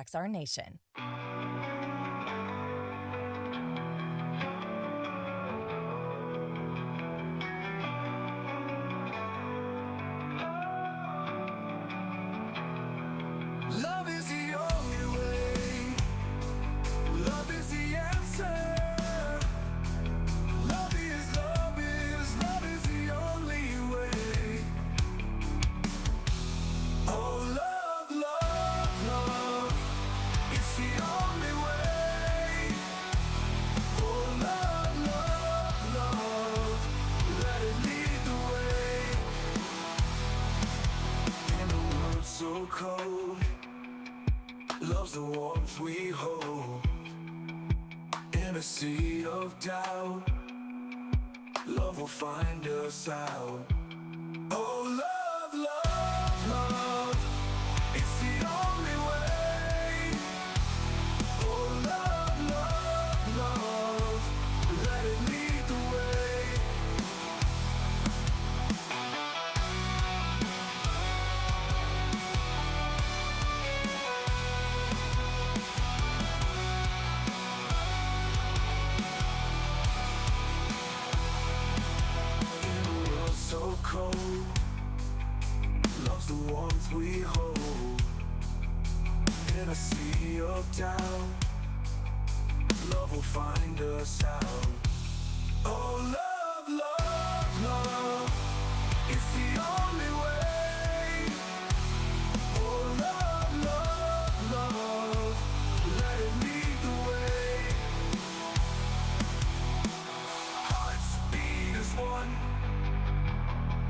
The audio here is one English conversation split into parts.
impacts our nation. Love is the only way. Love is the answer. Love is the only way. Oh, love, love, love. It's the only way. Oh, love, love, love. Let it lead the way. In a world so cold, love's the warmth we hold. In a sea of doubt, love will find us out. Oh, love, love, love. It's the only way. Oh, love, love, love. Let it lead the way. So cold, love's the warmth we hold. In a sea of doubt, love will find us out. Oh, love, love, love. It's the only way. Oh, love, love, love. Let it lead the way. Hearts beat as one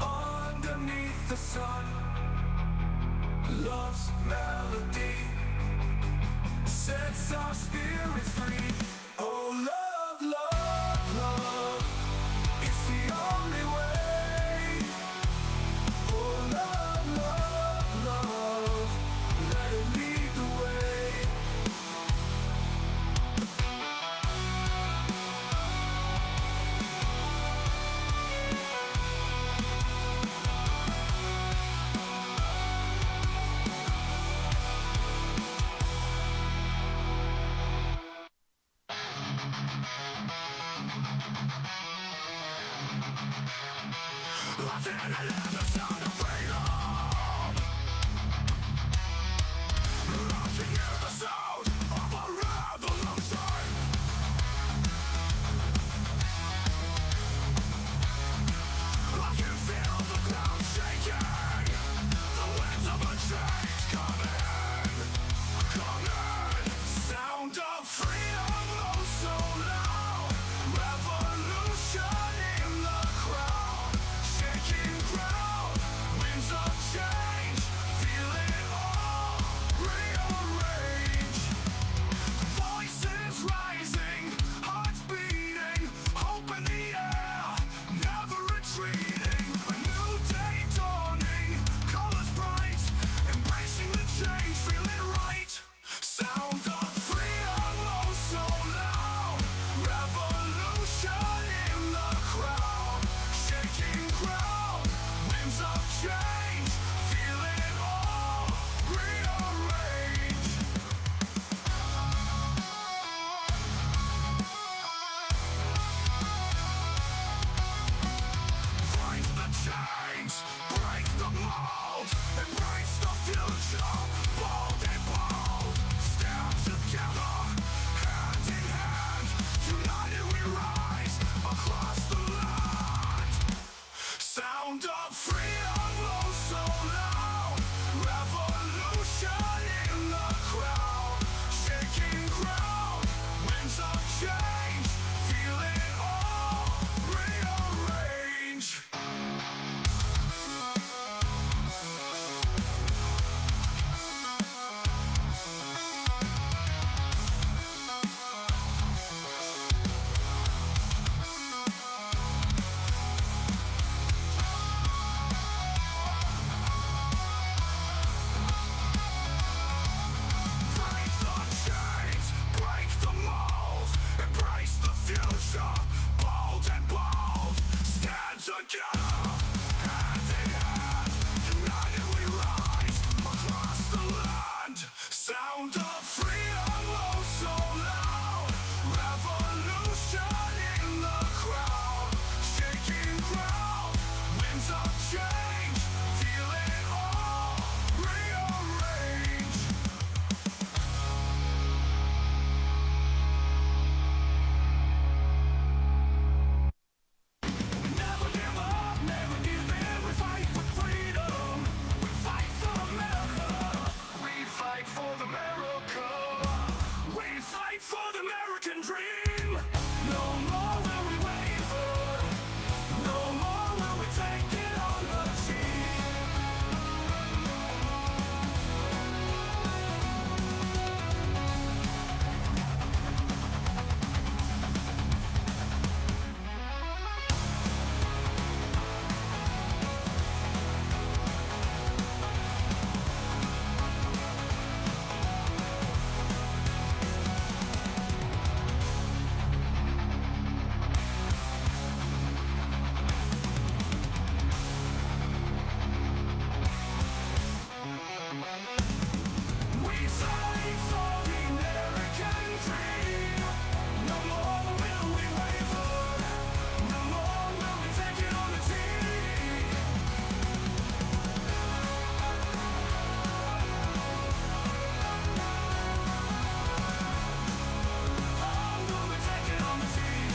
underneath the sun. Love's melody sets our spirits free. Oh, love, love, love. It's the only way. Oh, love, love, love. Let it lead the way. I think I love the sound of freedom. I can hear the sound of a revolution. I can feel the ground shaking. The winds of a change coming. Sound of freedom, oh so loud. Revolution in the crowd. Shaking ground. for the American dream. No more will we waver. No more will we take it on the cheap. We fight for the American dream. No more will we waver. No more will we take it on the team. Oh, will we take it on the team.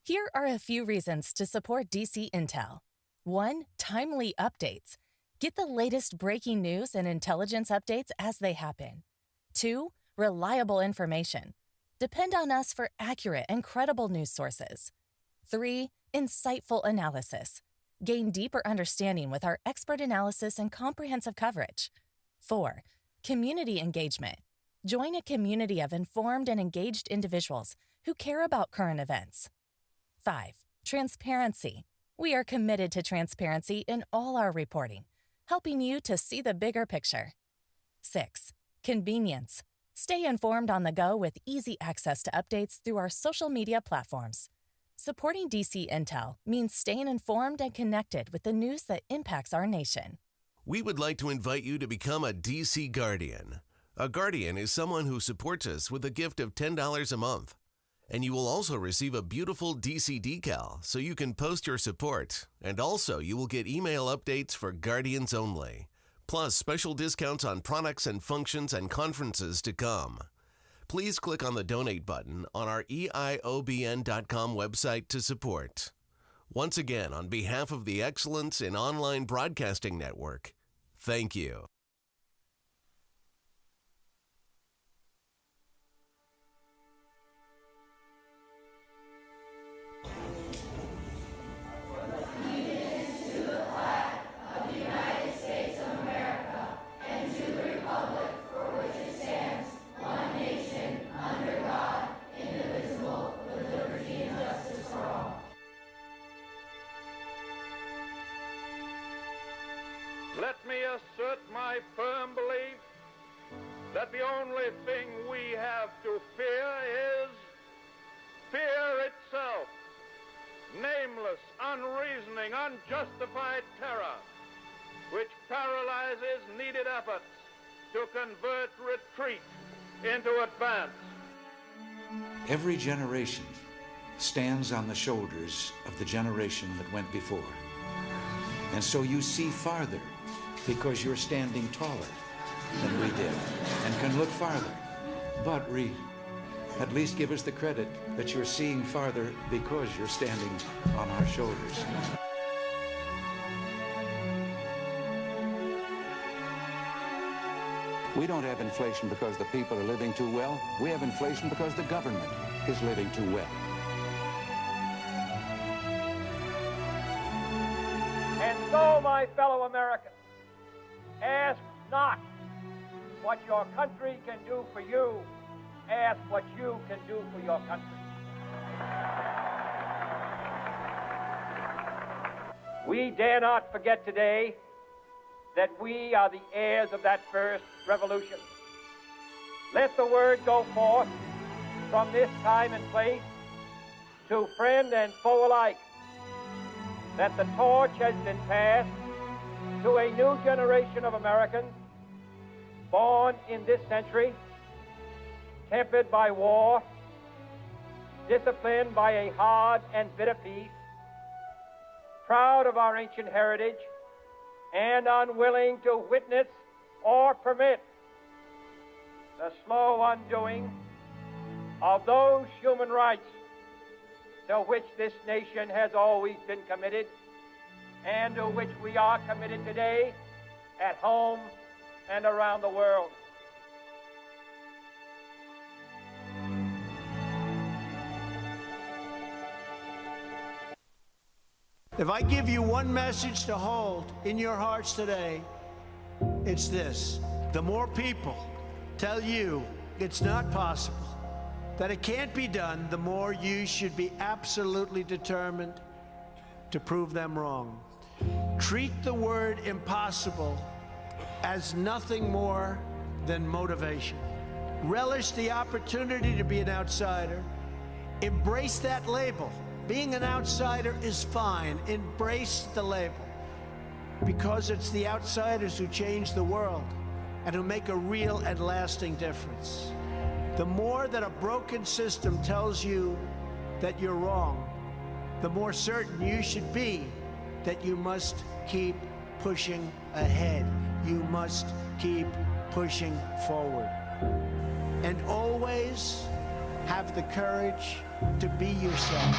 Here are a few reasons to support DC Intel. 1. Timely updates. Get the latest breaking news and intelligence updates as they happen. 2. Reliable information. Depend on us for accurate and credible news sources. 3. Insightful analysis. Gain deeper understanding with our expert analysis and comprehensive coverage. 4. Community engagement. Join a community of informed and engaged individuals who care about current events. 5. Transparency. We are committed to transparency in all our reporting, helping you to see the bigger picture. 6. Convenience. Stay informed on the go with easy access to updates through our social media platforms. Supporting DC Intel means staying informed and connected with the news that impacts our nation. We would like to invite you to become a DC Guardian. A Guardian is someone who supports us with a gift of $10 a month. And you will also receive a beautiful DC decal so you can post your support. And also you will get email updates for Guardians only. Plus special discounts on products and functions and conferences to come. Please click on the donate button on our eiobn.com website to support. Once again, on behalf of the Excellence in Online Broadcasting Network, thank you. Let me assert my firm belief that the only thing we have to fear is fear itself. Nameless, unreasoning, unjustified terror, which paralyzes needed efforts to convert retreat into advance. Every generation stands on the shoulders of the generation that went before. And so you see farther because you're standing taller than we did and can look farther. But Reed, at least give us the credit that you're seeing farther because you're standing on our shoulders. We don't have inflation because the people are living too well. We have inflation because the government is living too well. And so, my fellow Americans, ask not what your country can do for you. Ask what you can do for your country. We dare not forget today that we are the heirs of that first revolution. Let the word go forth from this time and place to friend and foe alike that the torch has been passed to a new generation of Americans born in this century, tempered by war, disciplined by a hard and bitter peace, proud of our ancient heritage, and unwilling to witness or permit the slow undoing of those human rights to which this nation has always been committed and to which we are committed today at home and around the world. If I give you one message to hold in your hearts today, it's this. The more people tell you it's not possible, that it can't be done, the more you should be absolutely determined to prove them wrong. Treat the word impossible as nothing more than motivation. Relish the opportunity to be an outsider. Embrace that label. Being an outsider is fine. Embrace the label. Because it's the outsiders who change the world and who make a real and lasting difference. The more that a broken system tells you that you're wrong, the more certain you should be that you must keep pushing ahead. You must keep pushing forward. And always have the courage to be yourself.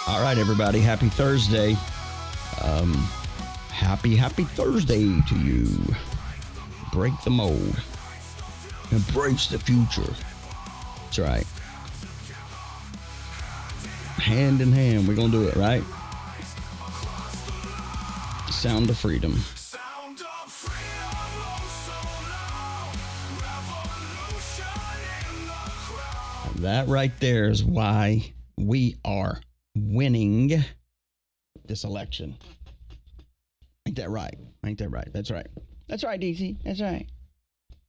All right, everybody. Happy Thursday. Happy Thursday to you. Break the mold. Embrace the future. That's right. Hand in hand, we're going to do it, right? Sound of freedom. That right there is why we are winning this election. Ain't that right? Ain't that right? That's right. That's right, DC. That's right.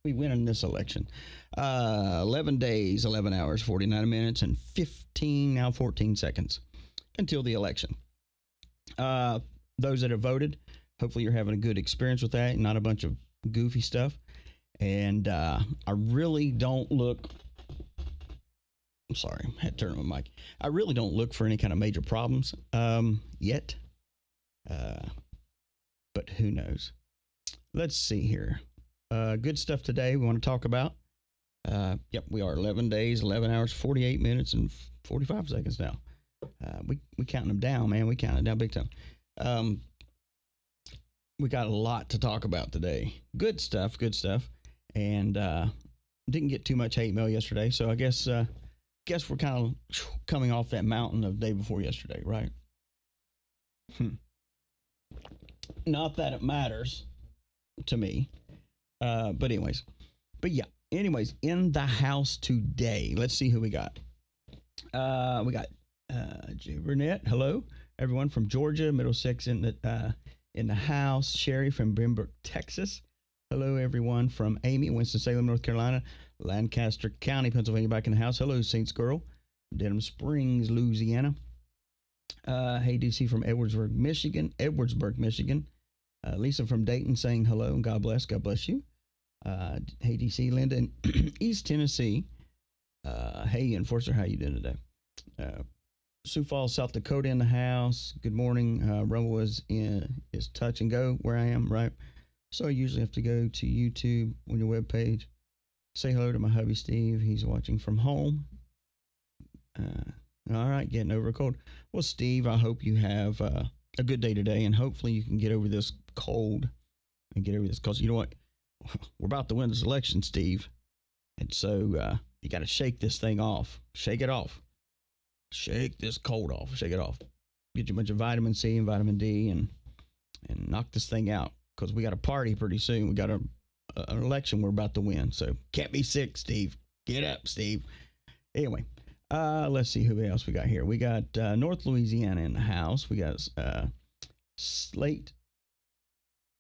We winning this election. 11 days, 11 hours, 49 minutes, and 14 seconds until the election. Those that have voted, hopefully you're having a good experience with that, not a bunch of goofy stuff. And I really don't look... I'm sorry, I had to turn on my mic. I really don't look for any kind of major problems yet. But who knows? Let's see here. Good stuff today we want to talk about. Yep, we are 11 days, 11 hours, 48 minutes, and 45 seconds now. We counting them down, man. We counting down big time. We got a lot to talk about today. Good stuff. And didn't get too much hate mail yesterday, so I guess we're kind of coming off that mountain of day before yesterday, right? Not that it matters to me. But anyways, in the house today, let's see who we got. We got Jay Burnett. Hello, everyone from Georgia, Middlesex in the house. Sherry from Brimberg, Texas. Hello, everyone from Amy, Winston-Salem, North Carolina. Lancaster County, Pennsylvania, back in the house. Hello, Saints Girl. Denham Springs, Louisiana. Hey, DC from Edwardsburg, Michigan. Lisa from Dayton saying hello and God bless you. Hey, DC, Linda in East Tennessee. Hey, Enforcer, how you doing today? Sioux Falls, South Dakota in the house. Good morning. Rumble is touch and go where I am, right? So I usually have to go to YouTube on your webpage. Say hello to my hubby, Steve. He's watching from home. All right, getting over a cold. Well, Steve, I hope you have a good day today, and hopefully you can get over this cold. and get over this. Because you know what? We're about to win this election, Steve. And so you got to shake this thing off. Shake it off. Shake this cold off. Shake it off. Get you a bunch of vitamin C and vitamin D and knock this thing out. Because we got a party pretty soon. We got an election we're about to win. So can't be sick, Steve. Get up, Steve. Anyway, let's see who else we got here. We got North Louisiana in the house. We got Slate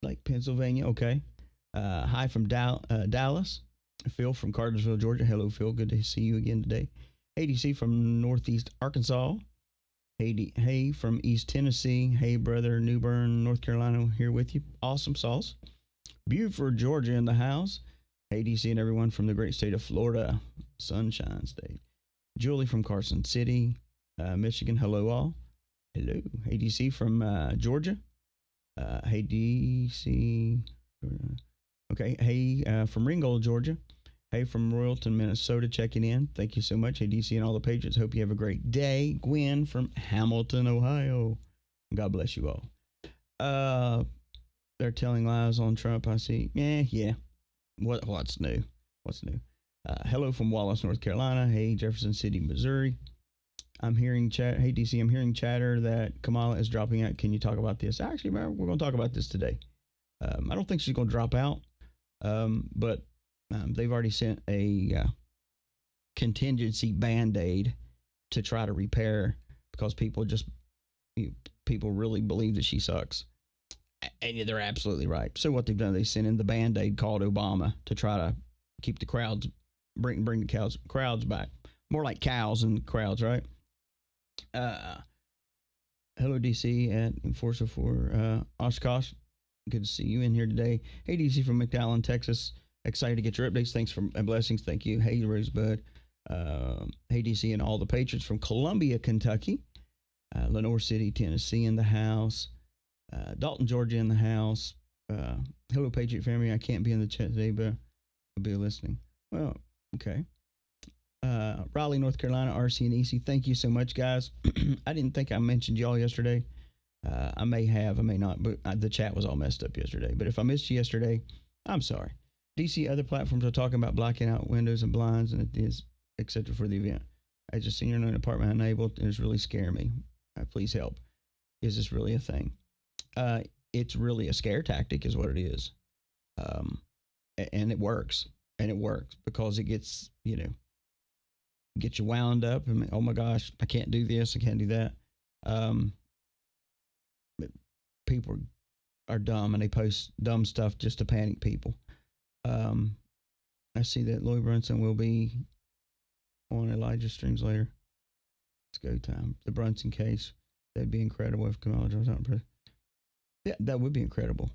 Lake, Pennsylvania. Okay. Hi from Dallas. Phil from Cartersville, Georgia. Hello, Phil. Good to see you again today. ADC from Northeast Arkansas. Hey from East Tennessee. Hey, brother, New Bern, North Carolina, here with you. Awesome sauce. Buford, Georgia in the house. Hey, DC and everyone from the great state of Florida. Sunshine State. Julie from Carson City, Michigan. Hello, all. Hello. Hey, DC from Georgia. Hey, DC. Okay. Hey, from Ringgold, Georgia. Hey, from Royalton, Minnesota, checking in. Thank you so much. Hey, DC and all the patrons. Hope you have a great day. Gwen from Hamilton, Ohio. God bless you all. They're telling lies on Trump, I see. Yeah. What's new? What's new? Hello from Wallace, North Carolina. Hey, Jefferson City, Missouri. I'm hearing chat. Hey, DC, I'm hearing chatter that Kamala is dropping out. Can you talk about this? Actually, we're going to talk about this today. I don't think she's going to drop out, but they've already sent a contingency Band-Aid to try to repair because people really believe that she sucks. And they're absolutely right. So what they've done, they sent in the Band-Aid called Obama to try to keep the crowds, bring the crowds back. More like cows and crowds, right? Hello, DC at Enforcer for Oshkosh. Good to see you in here today. Hey, DC from McAllen, Texas. Excited to get your updates. Thanks and blessings. Thank you. Hey, Rosebud. Hey, DC and all the patrons from Columbia, Kentucky. Lenore City, Tennessee in the house. Dalton, Georgia in the house. Hello, Patriot family. I can't be in the chat today, but I'll be listening. Well, okay. Raleigh, North Carolina, RC and EC. Thank you so much, guys. I didn't think I mentioned y'all yesterday. I may have, I may not, but the chat was all messed up yesterday. But if I missed you yesterday, I'm sorry. DC, other platforms are talking about blacking out windows and blinds and it is, etc. for the event. As a senior in an apartment enabled, it's really scaring me. Please help. Is this really a thing? It's really a scare tactic is what it is. And it works. And it works because it gets, get you wound up. I mean, oh my gosh, I can't do this. I can't do that. People are dumb and they post dumb stuff just to panic people. I see that Lloyd Brunson will be on Elijah streams later. It's go time. The Brunson case. That'd be incredible if Kamala drops out in prison. Yeah, that would be incredible.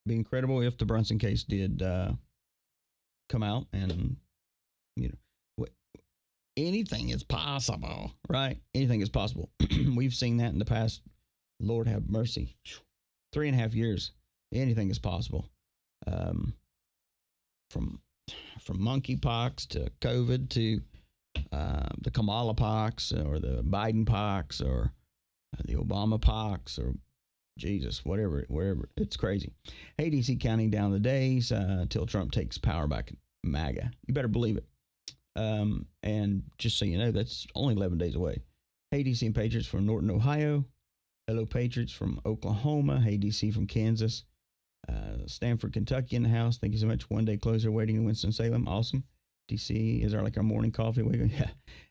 Be incredible if the Brunson case did come out and, anything is possible, right? Anything is possible. We've seen that in the past. Lord have mercy. 3.5 years. Anything is possible. From monkeypox to COVID to the Kamala pox or the Biden pox or the Obama pox or Jesus, wherever. It's crazy. Hey, DC, counting down the days until Trump takes power back in MAGA. You better believe it. And just so you know, that's only 11 days away. Hey, DC and Patriots from Norton, Ohio. Hello, Patriots from Oklahoma. Hey, DC from Kansas. Stanford, Kentucky in the house. Thank you so much. One day closer waiting in Winston-Salem. Awesome. DC, is there like our morning coffee?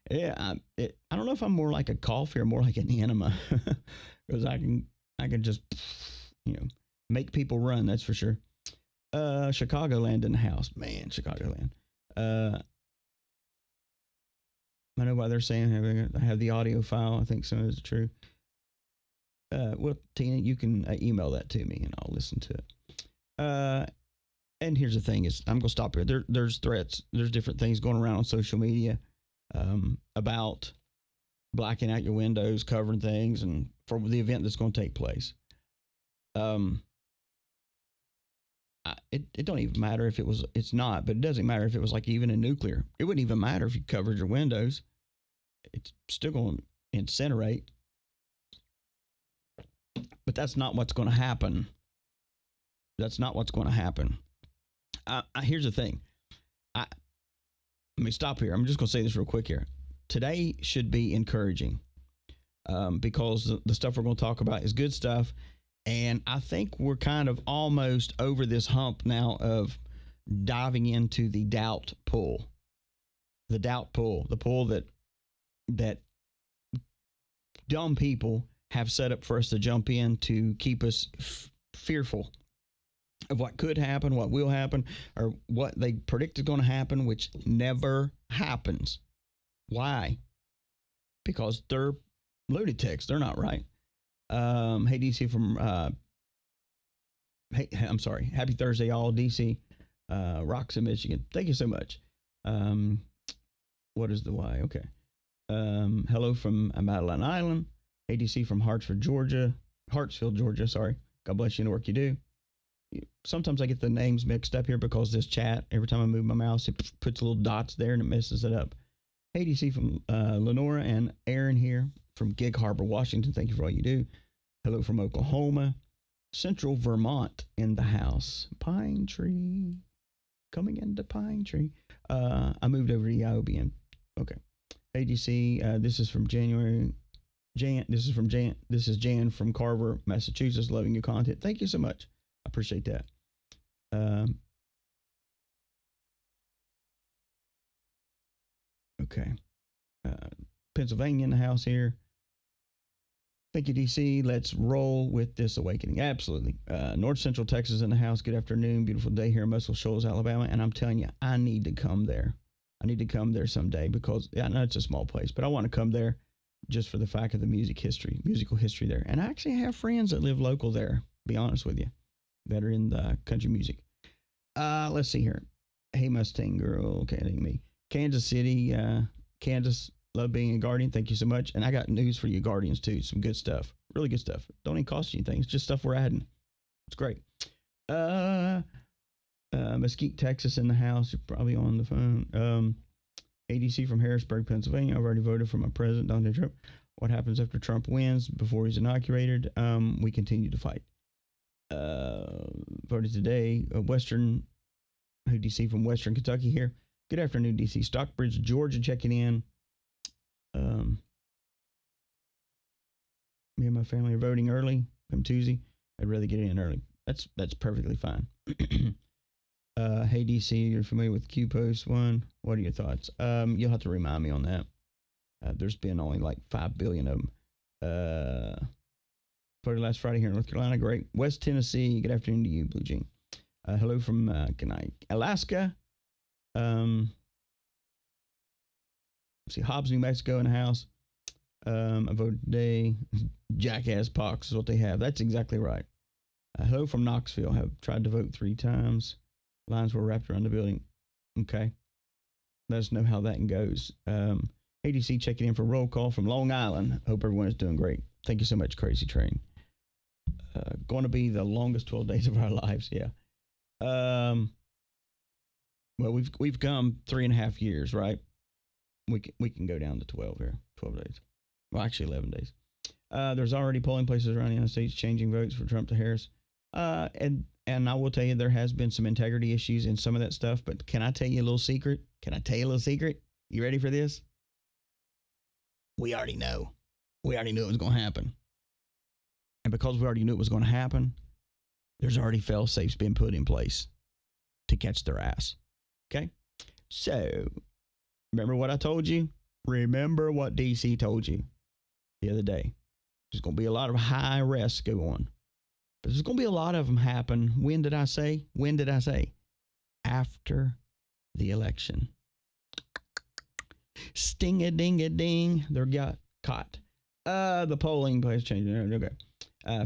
Yeah. I don't know if I'm more like a coffee or more like an enema because I can just, make people run. That's for sure. Chicagoland in the house, man. Chicagoland. I know why they're saying I have the audio file. I think some of it's true. Well, Tina, you can email that to me and I'll listen to it. And here's the thing is I'm going to stop here. There's threats. There's different things going around on social media about blacking out your windows, covering things, and for the event that's going to take place. It don't even matter if it's not, but it doesn't matter if it was like even a nuclear. It wouldn't even matter if you covered your windows. It's still going to incinerate. But that's not what's going to happen. That's not what's going to happen. Here's the thing. Let me stop here. I'm just going to say this real quick here. Today should be encouraging because the stuff we're going to talk about is good stuff. And I think we're kind of almost over this hump now of diving into the doubt pull. The doubt pull. The pull that dumb people have set up for us to jump in to keep us fearful of what could happen, what will happen, or what they predict is going to happen, which never happens. Why? Because they're lunatics. They're not right. Hey, DC from, hey, I'm sorry. Happy Thursday, all. DC, Rocks in Michigan. Thank you so much. What is the why? Okay. Hello from Madeline Island. Hey, DC from Hartsfield, Georgia. Sorry. God bless you in the work you do. Sometimes I get the names mixed up here because this chat, every time I move my mouse, it puts little dots there and it messes it up. Hey, DC from Lenora and Aaron here from Gig Harbor, Washington. Thank you for all you do. Hello from Oklahoma. Central Vermont in the house. Pine Tree. Coming into Pine Tree. I moved over to Yobian. Okay. Hey, DC. This is from January. This is Jan from Carver, Massachusetts. Loving your content. Thank you so much. I appreciate that. Okay. Pennsylvania in the house here. Thank you, DC. Let's roll with this awakening. Absolutely. North Central Texas in the house. Good afternoon. Beautiful day here in Muscle Shoals, Alabama. And I'm telling you, I need to come there. I need to come there someday because I know it's a small place, but I want to come there just for the fact of the musical history there. And I actually have friends that live local there, be honest with you, that are in the country music. Let's see here. Hey, Mustang Girl. Okay, that ain't me. Kansas City, Kansas. Love being a Guardian. Thank you so much. And I got news for you Guardians too. Some good stuff. Really good stuff. Don't even cost you anything. It's just stuff we're adding. It's great. Mesquite, Texas in the house. You're probably on the phone. ADC from Harrisburg, Pennsylvania. I've already voted for my president, Donald Trump. What happens after Trump wins before he's inaugurated? We continue to fight. Voted today. Western, who DC from Western Kentucky here. Good afternoon, DC. Stockbridge, Georgia, checking in. Me and my family are voting early. Come Tuesday. I'd rather get in early. That's perfectly fine. Hey, DC, you're familiar with Q Post 1. What are your thoughts? You'll have to remind me on that. There's been only like 5 billion of them. Voted last Friday here in North Carolina. Great. West Tennessee. Good afternoon to you, Blue Jean. Hello from Alaska. See, Hobbs, New Mexico in the house. I voted today. Jackass pox is what they have. That's exactly right. Hello from Knoxville. Have tried to vote 3 times. Lines were wrapped around the building. Okay. Let us know how that goes. ADC checking in for roll call from Long Island. Hope everyone is doing great. Thank you so much, Crazy Train. Going to be the longest 12 days of our lives. Yeah. Well, we've come 3.5 years, right? We can go down to 12 here. 12 days. Well, actually 11 days. There's already polling places around the United States changing votes for Trump to Harris. And I will tell you, there has been some integrity issues in some of that stuff. But can I tell you a little secret? You ready for this? We already know. We already knew it was going to happen. And because we already knew it was going to happen, there's already fail-safes been put in place to catch their ass. Okay? So, remember what I told you? Remember what DC told you the other day. There's going to be a lot of high risks go on. But there's going to be a lot of them happen. When did I say? After the election. Sting-a-ding-a-ding. They're got caught. The polling place changing. Okay.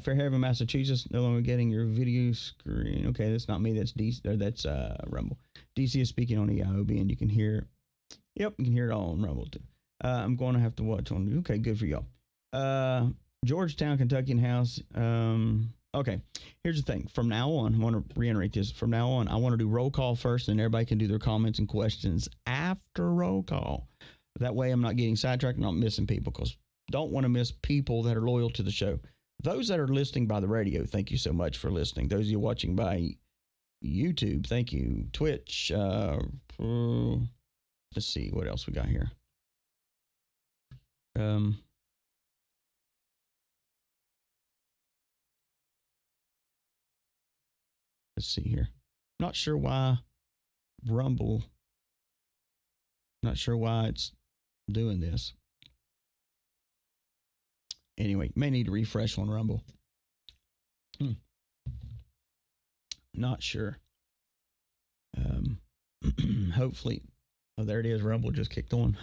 Fairhaven, Massachusetts. No longer getting your video screen. Okay, that's not me. That's DC. That's Rumble. DC is speaking on the IOB, and you can hear. Yep, you can hear it all on Rumble too. I'm going to have to watch on. Okay, good for y'all. Georgetown, Kentucky house. Okay, here's the thing. From now on, I want to reiterate this. From now on, I want to do roll call first, and everybody can do their comments and questions after roll call. That way, I'm not getting sidetracked and not missing people, because don't want to miss people that are loyal to the show. Those that are listening by the radio, thank you so much for listening. Those of you watching by YouTube, thank you. Twitch, let's see what else we got here. Let's see here. Not sure why Rumble. Not sure why it's doing this. Anyway, may need to refresh on Rumble. Not sure. Hopefully. Oh, there it is. Rumble just kicked on.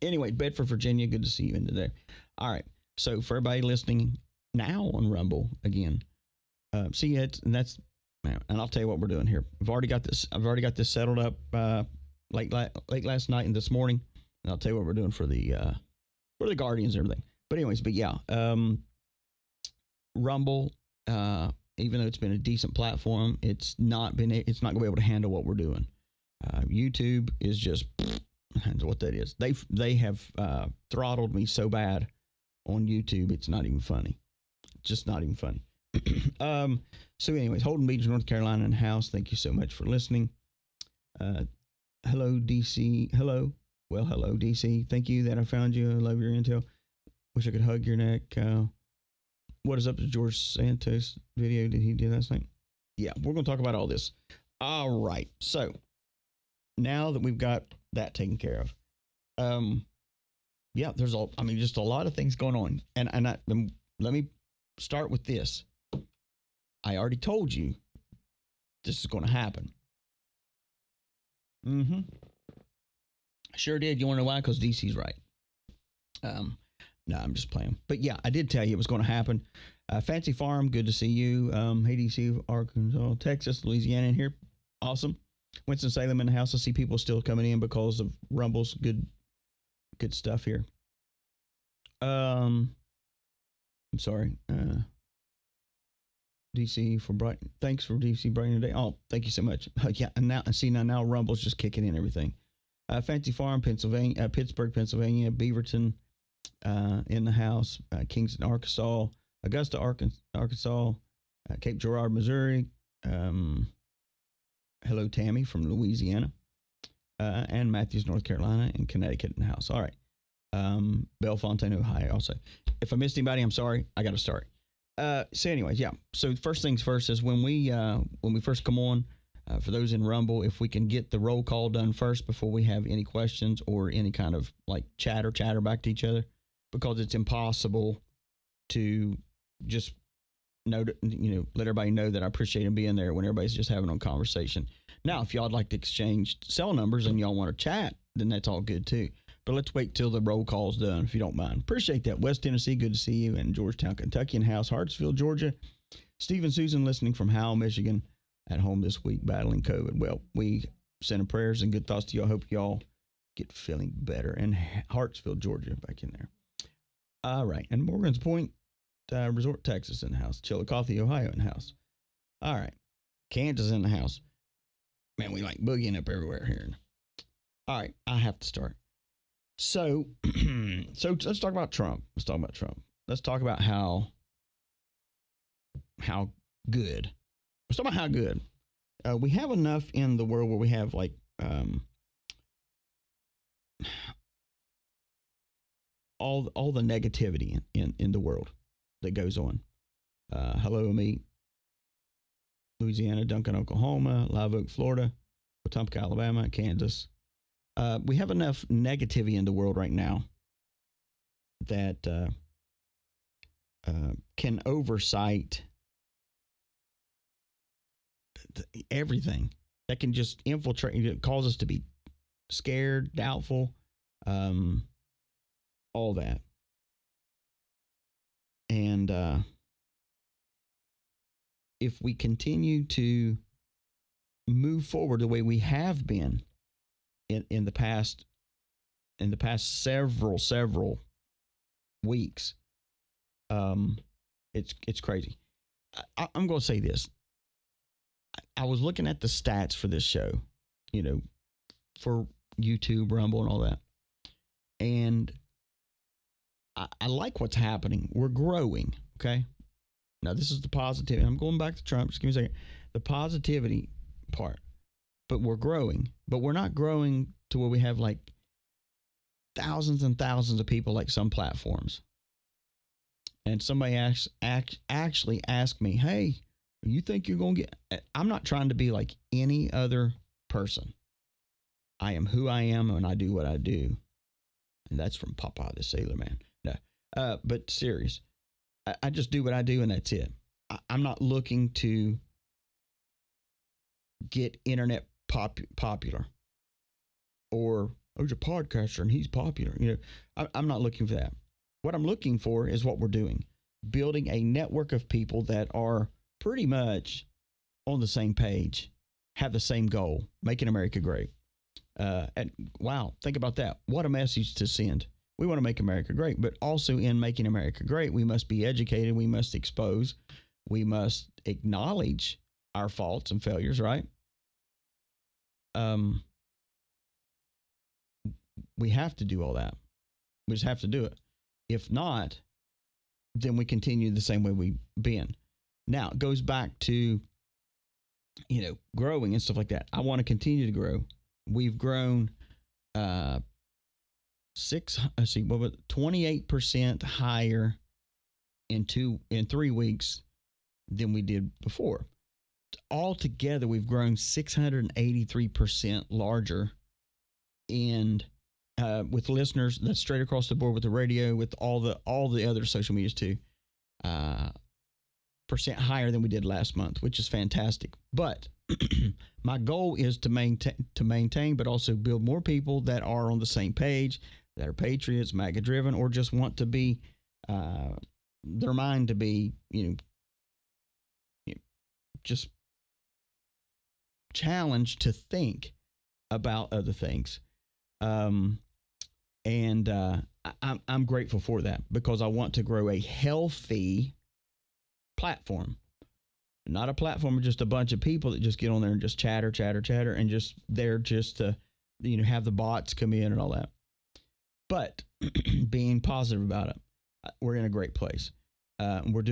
Anyway, Bedford, Virginia. Good to see you in today. All right. So for everybody listening now on Rumble again, see it, and that's. And I'll tell you what we're doing here. I've already got this settled up late last night and this morning, and I'll tell you what we're doing for the Guardians and everything. But anyways, Rumble, even though it's been a decent platform, it's not gonna be able to handle what we're doing. YouTube is just what that is. They have throttled me so bad on YouTube, it's not even funny. Just not even funny. So anyways, Holden Beach, North Carolina in the house. Thank you so much for listening. Hello, DC. Hello. Well, hello, DC. Thank you that I found you. I love your intel. Wish I could hug your neck. What is up to George Santos video? Did he do last night? Yeah, we're going to talk about all this. All right. So now that we've got that taken care of, yeah, there's just a lot of things going on. And let me start with this. I already told you this is going to happen. Sure did. You want to know why? Because DC's right. No, I'm just playing. But yeah, I did tell you it was going to happen. Fancy Farm, good to see you. Hey, DC, Arkansas, Texas, Louisiana in here. Awesome. Winston-Salem in the house. I see people still coming in because of Rumble's good stuff here. I'm sorry. DC for bright. Thanks for DC brightening today. Oh, thank you so much. Yeah, and now Rumble's just kicking in everything. Fancy Farm, Pennsylvania, Pittsburgh, Pennsylvania, Beaverton, in the house, Kingston, Arkansas, Augusta, Arkansas, Cape Girardeau, Missouri. Hello, Tammy from Louisiana, and Matthews, North Carolina, and Connecticut in the house. All right. Bellefontaine, Ohio. Also, if I missed anybody, I'm sorry. I got to start. So anyways, yeah. So first things first is when we first come on, for those in Rumble, if we can get the roll call done first before we have any questions or any kind of like chatter back to each other, because it's impossible to just let everybody know that I appreciate them being there when everybody's just having a conversation. Now, if y'all would like to exchange cell numbers and y'all want to chat, then that's all good too. But let's wait till the roll call's done, if you don't mind. Appreciate that. West Tennessee, good to see you. And Georgetown, Kentucky, in house. Hartsville, Georgia. Steve and Susan listening from Howell, Michigan, at home this week battling COVID. Well, we send prayers and good thoughts to y'all. Hope y'all get feeling better. And Hartsville, Georgia, back in there. All right. And Morgan's Point, Resort, Texas, in the house. Chillicothe, Ohio, in the house. All right. Kansas in the house. Man, we like boogieing up everywhere here. All right. I have to start. So let's talk about Trump. Let's talk about how good. Let's talk about how good. We have enough in the world where we have like all the negativity in the world that goes on. Hello, me. Louisiana, Duncan, Oklahoma, Live Oak, Florida, Wetumpka, Alabama, Kansas. We have enough negativity in the world right now that can oversight everything. That can just infiltrate, cause us to be scared, doubtful, all that. And if we continue to move forward the way we have been in the past several weeks, it's crazy. I'm going to say this. I was looking at the stats for this show, for YouTube, Rumble, and all that, and I like what's happening. We're growing. Okay. Now, this is the positivity. I'm going back to Trump. Just give me a second. The positivity part. But we're growing. But we're not growing to where we have like thousands and thousands of people like some platforms. And somebody actually asked me, hey, you think you're going to get... I'm not trying to be like any other person. I am who I am and I do what I do. And that's from Popeye the Sailor Man. No, but serious. I just do what I do and that's it. I'm not looking to get internet popular or there's a podcaster and he's popular. You know, I'm not looking for that. What I'm looking for is what we're doing, building a network of people that are pretty much on the same page, have the same goal, making America great. And wow, think about that. What a message to send. We want to make America great, but also in making America great, we must be educated. We must expose. We must acknowledge our faults and failures, right? We have to do all that. We just have to do it. If not, then we continue the same way we've been. Now, it goes back to, you know, growing and stuff like that. I want to continue to grow. We've grown 28% higher in 3 weeks than we did before. Altogether, we've grown 683% larger in with listeners. That's straight across the board with the radio, with all the other social medias too. Percent higher than we did last month, which is fantastic. But my goal is to maintain, but also build more people that are on the same page, that are patriots, MAGA driven, or just want to be their mind to be, just challenged to think about other things. I'm grateful for that because I want to grow a healthy platform, not a platform of just a bunch of people that just get on there and just chatter and just they're just to, have the bots come in and all that. But being positive about it, we're in a great place. We're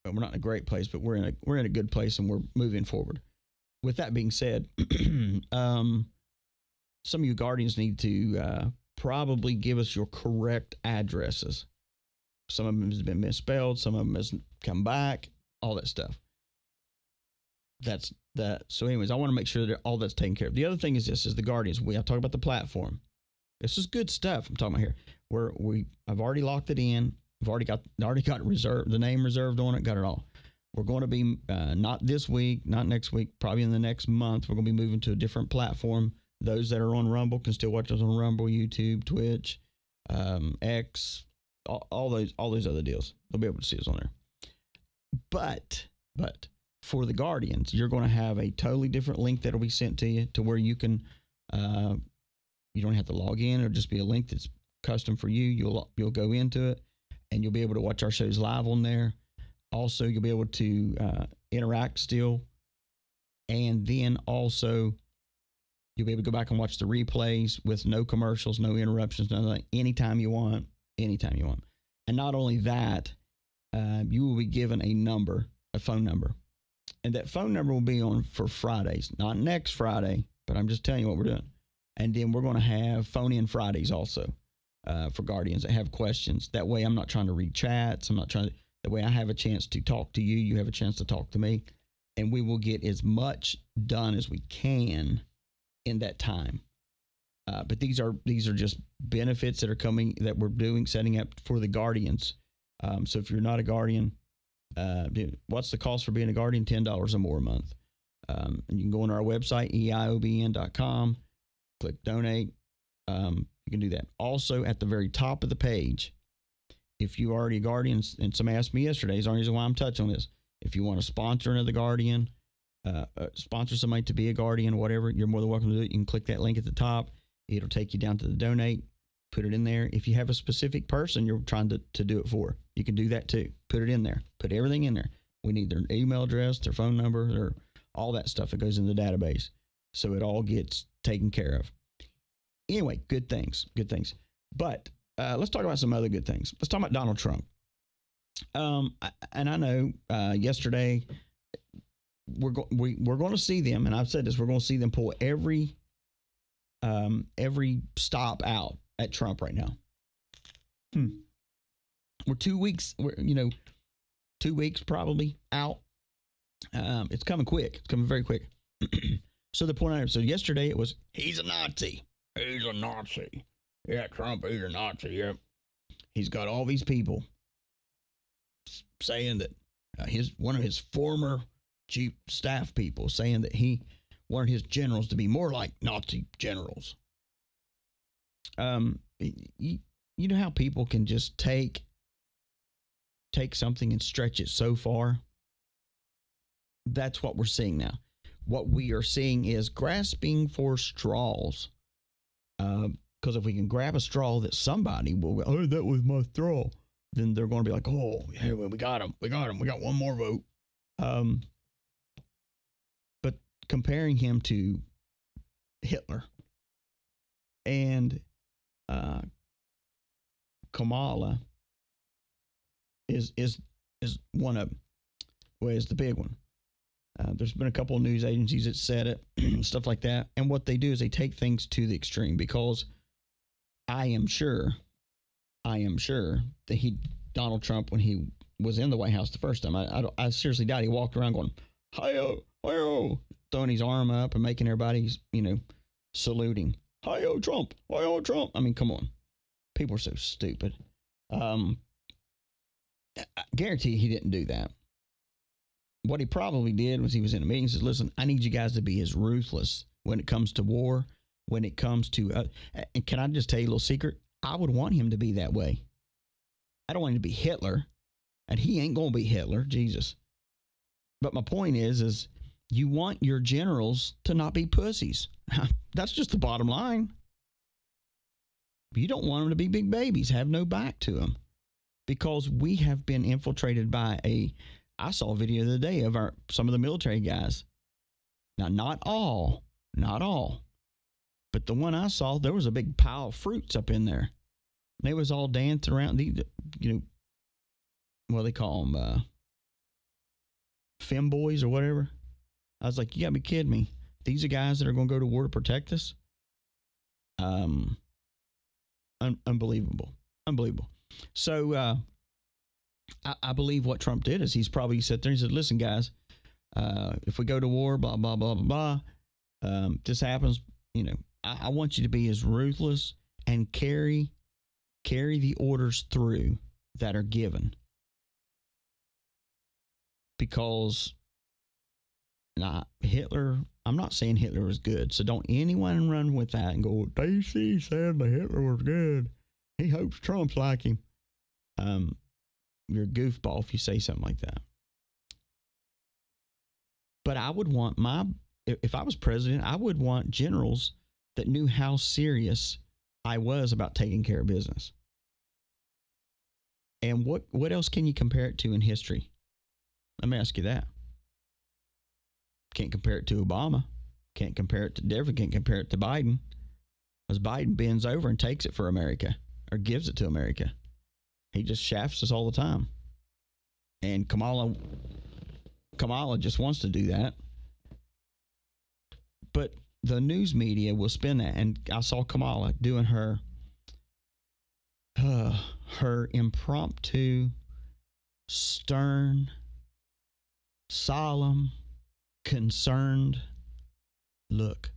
not in a great place, but we're in a good place and we're moving forward. With that being said, some of you Guardians need to probably give us your correct addresses. Some of them has been misspelled. Some of them has come back. All that stuff. That's that. So, anyways, I want to make sure that all that's taken care of. The other thing is this: is the Guardians. I talk about the platform. This is good stuff I'm talking about here. I've already locked it in. I've already got reserved the name reserved on it. Got it all. We're going to be not this week, not next week, probably in the next month. We're going to be moving to a different platform. Those that are on Rumble can still watch us on Rumble, YouTube, Twitch, X, all those other deals. They'll be able to see us on there. But for the Guardians, you're going to have a totally different link that'll be sent to you to where you can you don't have to log in. It'll just be a link that's custom for you. You'll go into it and you'll be able to watch our shows live on there. Also, you'll be able to interact still, and then also you'll be able to go back and watch the replays with no commercials, no interruptions, none of that, anytime you want. And not only that, you will be given a phone number. And that phone number will be on for Fridays, not next Friday, but I'm just telling you what we're doing. And then we're going to have phone-in Fridays also for Guardians that have questions. That way I'm not trying to read chats. That way I have a chance to talk to you. You have a chance to talk to me. And we will get as much done as we can in that time. But these are just benefits that are coming that we're setting up for the Guardians. So if you're not a Guardian, what's the cost for being a Guardian? $10 or more a month. And you can go on our website, eiobn.com, click donate. You can do that. Also, at the very top of the page, if you are already a Guardian, and somebody asked me yesterday, is the only reason why I'm touching on this. If you want to sponsor another Guardian, sponsor somebody to be a Guardian, whatever, you're more than welcome to do it. You can click that link at the top. It'll take you down to the donate. Put it in there. If you have a specific person you're trying to do it for, you can do that too. Put it in there. Put everything in there. We need their email address, their phone number, or all that stuff that goes in the database. So it all gets taken care of. Anyway, good things. But let's talk about some other good things. Let's talk about Donald Trump. And I know yesterday we're going to see them, and I've said this, we're going to see them pull every stop out at Trump right now. We're 2 weeks, 2 weeks probably out. It's coming quick. It's coming very quick. So the point out, so yesterday it was, he's a Nazi. He's a Nazi. Yeah, Trump, he's a Nazi. Yeah. He's got all these people saying that one of his former chief staff people saying that he wanted his generals to be more like Nazi generals. You know how people can just take something and stretch it so far? That's what we're seeing now. What we are seeing is grasping for straws. Because if we can grab a straw that somebody will go, oh, that was my straw, then they're going to be like, oh, yeah, well, we got him. We got one more vote. But comparing him to Hitler and Kamala is one of them. Well, is the big one. There's been a couple of news agencies that said it, stuff like that. And what they do is they take things to the extreme, because I am sure that Donald Trump, when he was in the White House the first time, I seriously doubt he walked around going, hi-yo, hi-yo, throwing his arm up and making everybody, saluting. Hi-yo, Trump, hi-yo, Trump. I mean, come on. People are so stupid. I guarantee he didn't do that. What he probably did was he was in a meeting and said, listen, I need you guys to be as ruthless when it comes to war, when it comes to, and can I just tell you a little secret? I would want him to be that way. I don't want him to be Hitler, and he ain't going to be Hitler, Jesus. But my point is you want your generals to not be pussies. That's just the bottom line. You don't want them to be big babies, have no back to them, because we have been infiltrated by I saw a video the other day of some of the military guys. Now, not all, but the one I saw, there was a big pile of fruits up in there. They was all dancing around. What do they call them? Femboys or whatever. I was like, you got to be kidding me. These are guys that are going to go to war to protect us? Unbelievable. So, I believe what Trump did is he's probably sat there and said, listen, guys, if we go to war, blah, blah, blah, blah, blah, this happens, I want you to be as ruthless and carry the orders through that are given. Because Hitler, I'm not saying Hitler was good, so don't anyone run with that and go, DC said that Hitler was good. He hopes Trump's like him. You're a goofball if you say something like that. But I would want if I was president, I would want generals that knew how serious I was about taking care of business. And what else can you compare it to in history? Let me ask you that. Can't compare it to Obama. Can't compare it to Biden. As Biden bends over and takes it for America, or gives it to America. He just shafts us all the time. And Kamala just wants to do that. But the news media will spin that. And I saw Kamala doing her impromptu, stern, solemn, concerned look,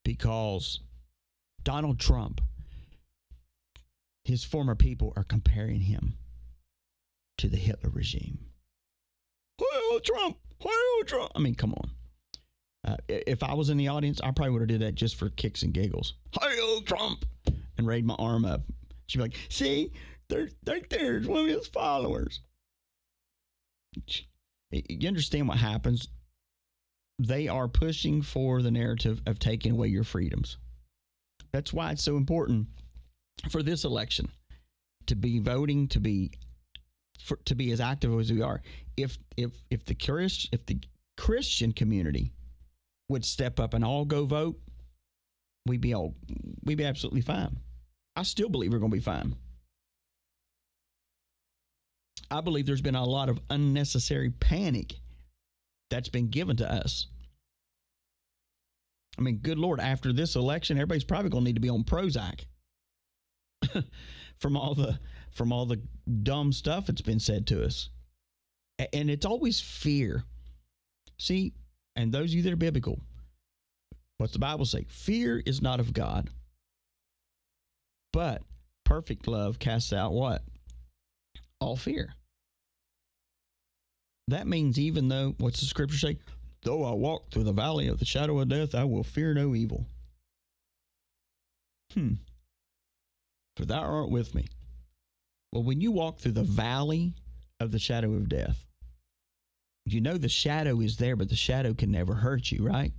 because Donald Trump, his former people are comparing him to the Hitler regime. Hi-yo, Trump! Hi-yo, Trump! I mean, come on. If I was in the audience, I probably would have did that just for kicks and giggles. Hi-yo, Trump! And raised my arm up. She'd be like, see? There's one of his followers. You understand what happens? They are pushing for the narrative of taking away your freedoms. That's why it's so important for this election to be voting, to be as active as we are. If the Christian community would step up and all go vote, we'd be absolutely fine. I still believe we're going to be fine. I believe there's been a lot of unnecessary panic that's been given to us. I mean, good Lord, after this election, everybody's probably going to need to be on Prozac from all the dumb stuff that's been said to us. And it's always fear. See, and those of you that are biblical, what's the Bible say? Fear is not of God, but perfect love casts out what? All fear. That means even though, what's the scripture say? Though I walk through the valley of the shadow of death, I will fear no evil. For thou art with me. Well, when you walk through the valley of the shadow of death, you know the shadow is there, but the shadow can never hurt you, right?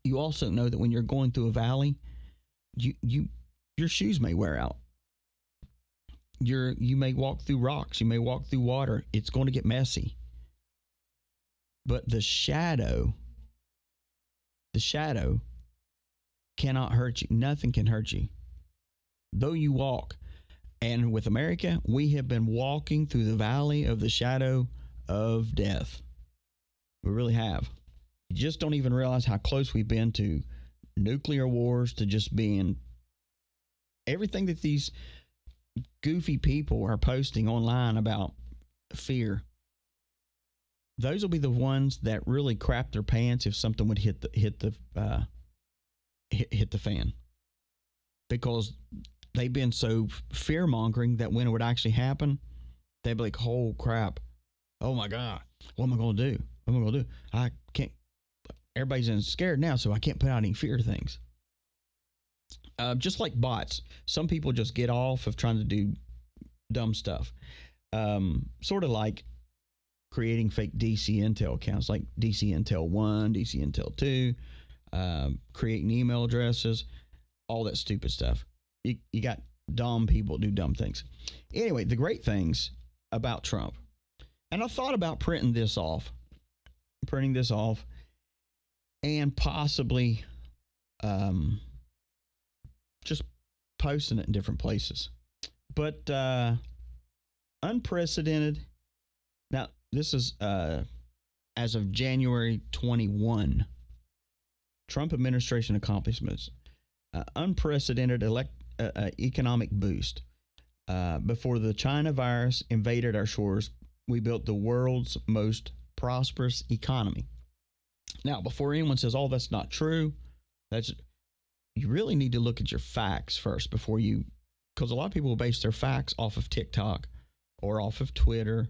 You also know that when you're going through a valley, your shoes may wear out. You may walk through rocks. You may walk through water. It's going to get messy. But the shadow cannot hurt you. Nothing can hurt you. Though you walk. And with America, we have been walking through the valley of the shadow of death. We really have. You just don't even realize how close we've been to nuclear wars, to just being everything that these goofy people are posting online about fear. Those will be the ones that really crap their pants if something would hit the fan, because they've been so fear mongering that when it would actually happen, they'd be like, "Oh crap! Oh my God! What am I going to do? What am I going to do? I can't." Everybody's scared now, so I can't put out any fear things. Just like bots, some people just get off of trying to do dumb stuff. Sort of like creating fake DC Intel accounts, like DC Intel 1, DC Intel 2, creating email addresses, all that stupid stuff. You got dumb people do dumb things. Anyway, the great things about Trump. And I thought about printing this off, and possibly just posting it in different places. But unprecedented. Now, this is as of January 21. Trump administration accomplishments. Unprecedented economic boost. Before the China virus invaded our shores, we built the world's most prosperous economy. Now, before anyone says, "Oh, that's not true," you really need to look at your facts first before you, because a lot of people will base their facts off of TikTok or off of Twitter,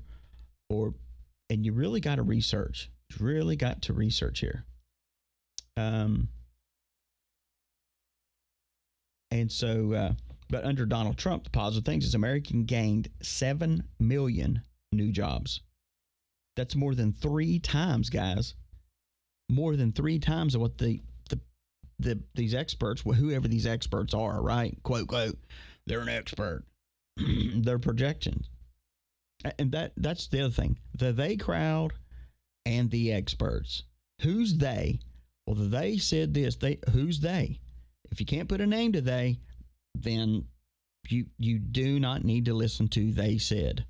and you really got to research. You really got to research here. And so, but under Donald Trump, the positive things is America gained 7 million new jobs. That's more than 3 times, guys. More than 3 times of what these experts, whoever these experts are, right? Quote, quote, they're an expert. Their projections. And that's the other thing. The they crowd and the experts. Who's they? Well, the they said this. Who's they? If you can't put a name to they, then you do not need to listen to they said.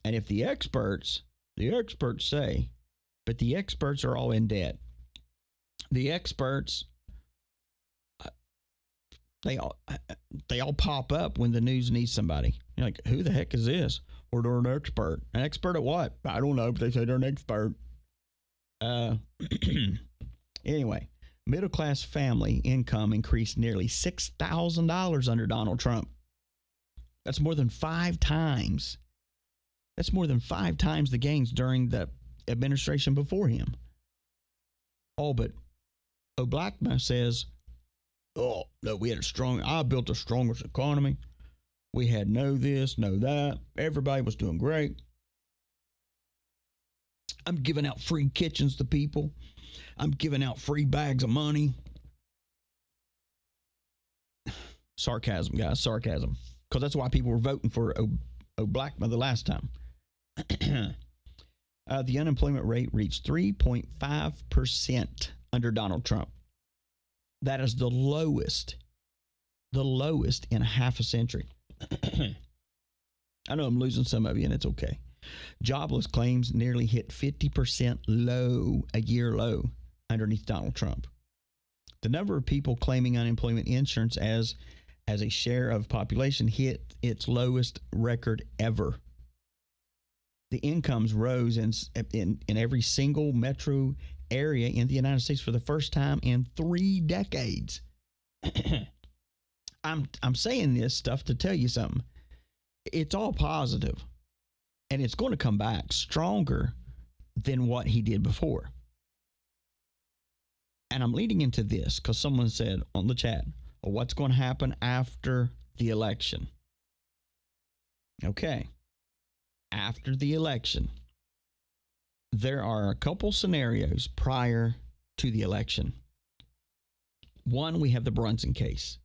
And if the experts say, but the experts are all in debt. The experts, they all pop up when the news needs somebody. You're like, who the heck is this? Or they're an expert. An expert at what? I don't know, but they say they're an expert. Anyway, middle class family income increased nearly $6,000 under Donald Trump. That's more than 5 times. That's more than 5 times the gains during the administration before him. Oh, but Obama says, "Oh, no, I built the strongest economy. We had no this, no that. Everybody was doing great. I'm giving out free kitchens to people. I'm giving out free bags of money." Sarcasm, guys, sarcasm. Because that's why people were voting for Obama the last time. The unemployment rate reached 3.5% under Donald Trump. That is the lowest in half a century. I know I'm losing some of you, and it's okay. Jobless claims nearly hit 50% low, a year low, underneath Donald Trump. The number of people claiming unemployment insurance as a share of population hit its lowest record ever. The incomes rose in every single metro area in the United States for the first time in 3 decades. I'm saying this stuff to tell you something. It's all positive, and it's going to come back stronger than what he did before. And I'm leading into this because someone said on the chat, well, what's going to happen after the election? Okay. After the election, there are a couple scenarios prior to the election. One, we have the Brunson case.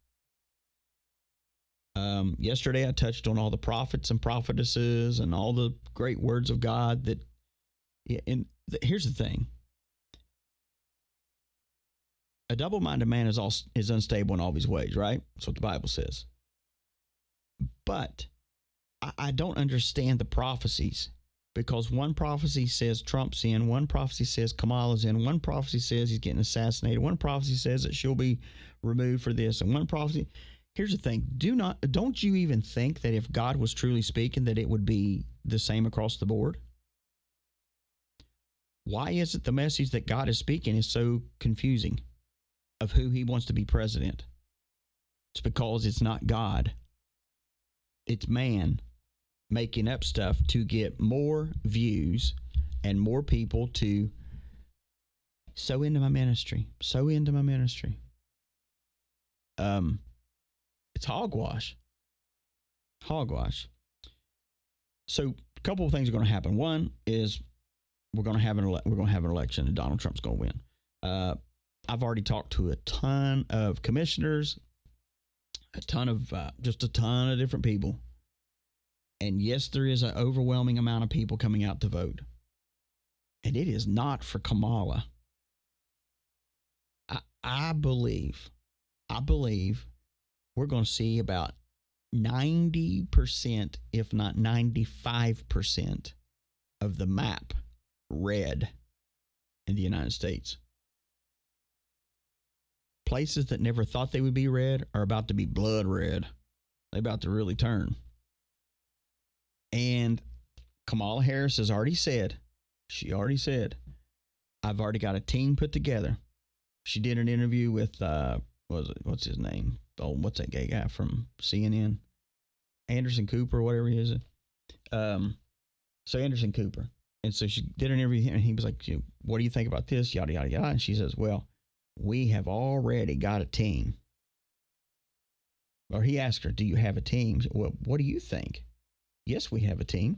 Yesterday, I touched on all the prophets and prophetesses and all the great words of God that, here's the thing. A double-minded man is unstable in all of his ways, right? That's what the Bible says. But I don't understand the prophecies, because one prophecy says Trump's in, one prophecy says Kamala's in, one prophecy says he's getting assassinated, one prophecy says that she'll be removed for this, and one prophecy. Here's the thing. Don't you even think that if God was truly speaking that it would be the same across the board? Why is it the message that God is speaking is so confusing of who he wants to be president? It's because it's not God. It's man making up stuff to get more views and more people to sow into my ministry. It's hogwash. So a couple of things are going to happen. One is we're going to have an election, and Donald Trump's going to win. I've already talked to a ton of commissioners, a ton of different people. And yes, there is an overwhelming amount of people coming out to vote. And it is not for Kamala. I believe we're going to see about 90%, if not 95% of the map red in the United States. Places that never thought they would be red are about to be blood red. They're about to really turn. And Kamala Harris has already said, I've already got a team put together. She did an interview with, what's his name? Oh, what's that gay guy from CNN? Anderson Cooper, whatever he is. So Anderson Cooper. And so she did an interview, and he was like, what do you think about this? Yada, yada, yada. And she says, well, we have already got a team. Or he asked her, do you have a team? Well, what do you think? Yes, we have a team.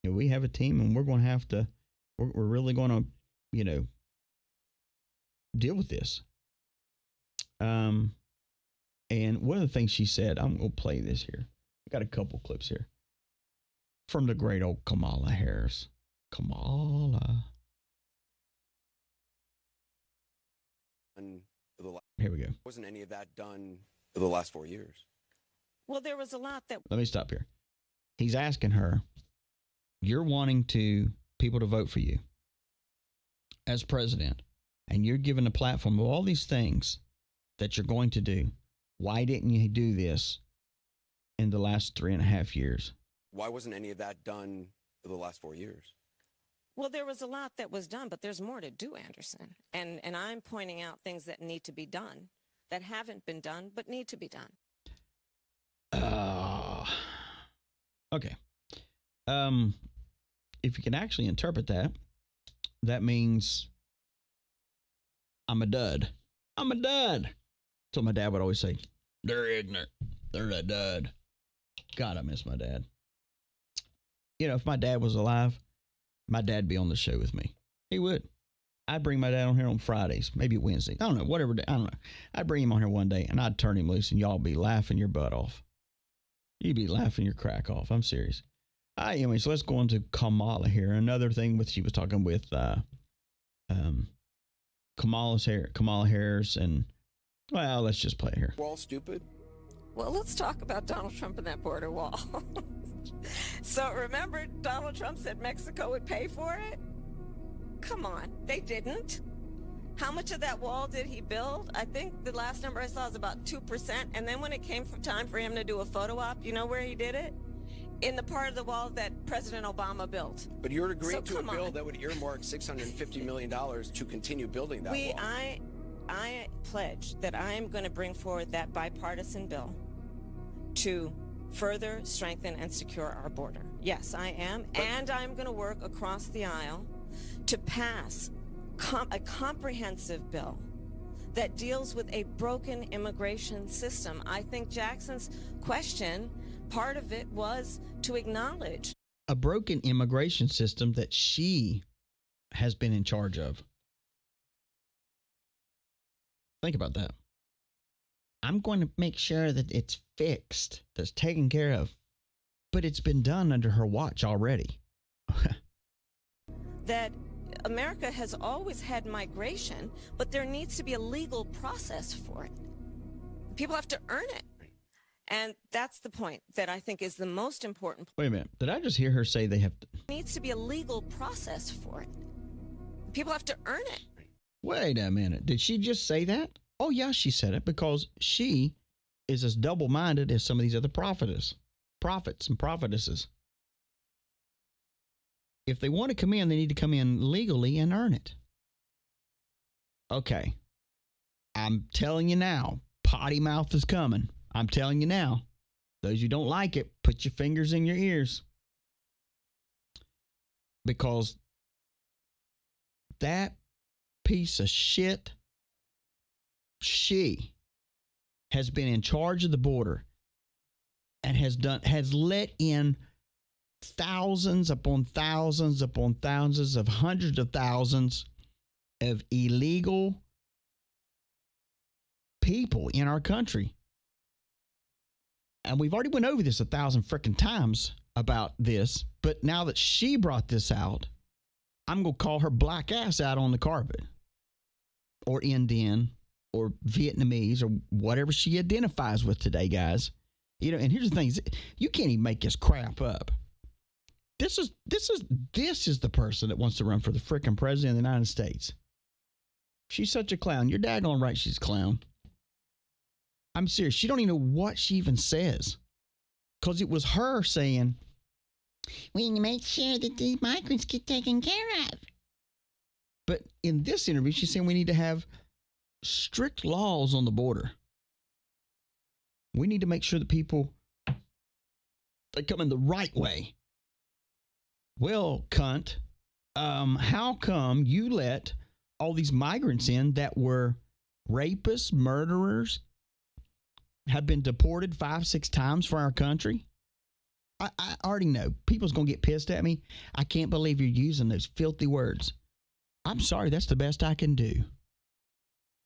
We have a team, and we're going to have to, we're really going to, deal with this. And one of the things she said, I'm going to play this here. I got a couple clips here from the great old Kamala Harris. Kamala. Here we go. Wasn't any of that done for the last 4 years? Well, there was a lot that... Let me stop here. He's asking her, you're wanting people to vote for you as president, and you're given a platform of all these things that you're going to do. Why didn't you do this in the last 3.5 years? Why wasn't any of that done for the last 4 years? Well, there was a lot that was done, but there's more to do, Anderson. And I'm pointing out things that need to be done, that haven't been done, but need to be done. Okay. If you can actually interpret that, that means I'm a dud. I'm a dud. That's what my dad would always say. They're ignorant. They're a dud. God, I miss my dad. If my dad was alive, my dad'd be on the show with me. He would. I'd bring my dad on here on Fridays, maybe Wednesdays. I don't know, whatever day. I don't know. I'd bring him on here one day, and I'd turn him loose, and y'all be laughing your butt off. You'd be laughing your crack off. I'm serious. Anyway, so let's go on to Kamala here. Another thing she was talking with Kamala Harris, and, well, let's just play it here. We're all stupid. Well, let's talk about Donald Trump and that border wall. So remember, Donald Trump said Mexico would pay for it? Come on, they didn't. How much of that wall did he build? I think the last number I saw is about 2%. And then when it came time for him to do a photo op, you know where he did it? In the part of the wall that President Obama built. But you're agreeing So to a come bill on. that would earmark $650 million to continue building that wall. I pledge that I am going to bring forward that bipartisan bill to further strengthen and secure our border. Yes, I am. And I'm going to work across the aisle to pass a comprehensive bill that deals with a broken immigration system. I think Jackson's question, part of it was to acknowledge A broken immigration system that she has been in charge of. Think about that. I'm going to make sure that it's fixed, that's taken care of. But it's been done under her watch already. that America has always had migration, but there needs to be a legal process for it. People have to earn it. And that's the point that I think is the most important. Wait a minute. Did I just hear her say they have to? There needs to be a legal process for it. People have to earn it. Wait a minute. Did she just say that? Oh, yeah, she said it because she is as double-minded as some of these other prophets and prophetesses. If they want to come in, they need to come in legally and earn it. Okay. I'm telling you now, potty mouth is coming. I'm telling you now. Those who don't like it, put your fingers in your ears. Because that piece of shit, she has been in charge of the border and has let in thousands upon thousands upon thousands of hundreds of thousands of illegal people in our country. And we've already went over this 1,000 frickin' times about this, but now that she brought this out, I'm going to call her black ass out on the carpet, or Indian, or Vietnamese, or whatever she identifies with today, guys. You know, and here's the thing: you can't even make this crap up. This is the person that wants to run for the frickin' president of the United States. She's such a clown. You're daggone right she's a clown. I'm serious. She don't even know what she even says. Because it was her saying, we need to make sure that these migrants get taken care of. But in this interview, she's saying we need to have strict laws on the border. We need to make sure that people, they come in the right way. Well, cunt, how come you let all these migrants in that were rapists, murderers, have been deported 5-6 times for our country? I already know. People's going to get pissed at me. I can't believe you're using those filthy words. I'm sorry. That's the best I can do.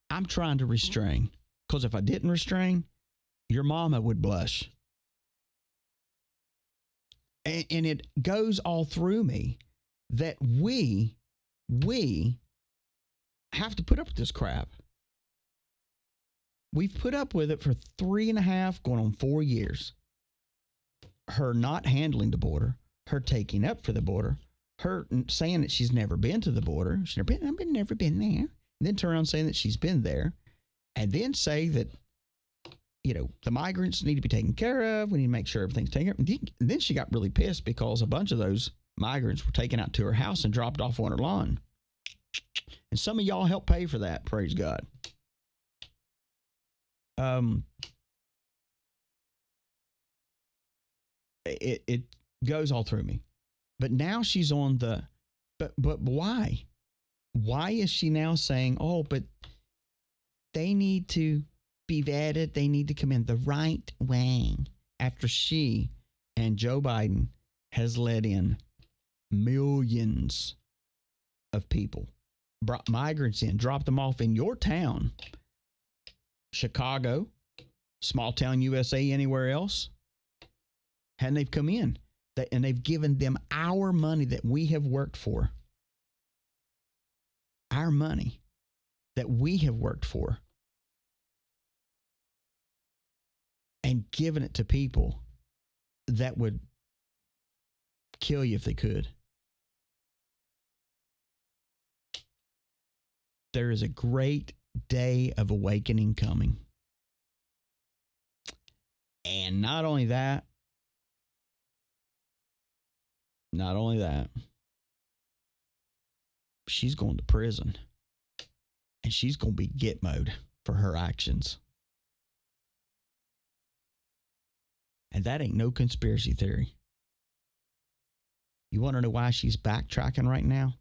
I'm trying to restrain. Because if I didn't restrain, your mama would blush. And it goes all through me that we have to put up with this crap. We've put up with it for 3.5, going on 4 years. Her not handling the border, her taking up for the border, her saying that she's never been to the border. She's never been there. And then turn around saying that she's been there. And then say that, you know, the migrants need to be taken care of. We need to make sure everything's taken care of. And then she got really pissed because a bunch of those migrants were taken out to her house and dropped off on her lawn. And some of y'all helped pay for that, praise God. It goes all through me. But now she's on the, but why? Why is she now saying, oh, but they need to be vetted. They need to come in the right way, after she and Joe Biden has let in millions of people, brought migrants in, dropped them off in your town, Chicago, small town USA, anywhere else. And they've come in and they've given them our money that we have worked for. Our money that we have worked for. and giving it to people that would kill you if they could. There is a great day of awakening coming. And not only that, she's going to prison. And she's going to be Gitmo'd for her actions. And that ain't no conspiracy theory. You want to know why she's backtracking right now?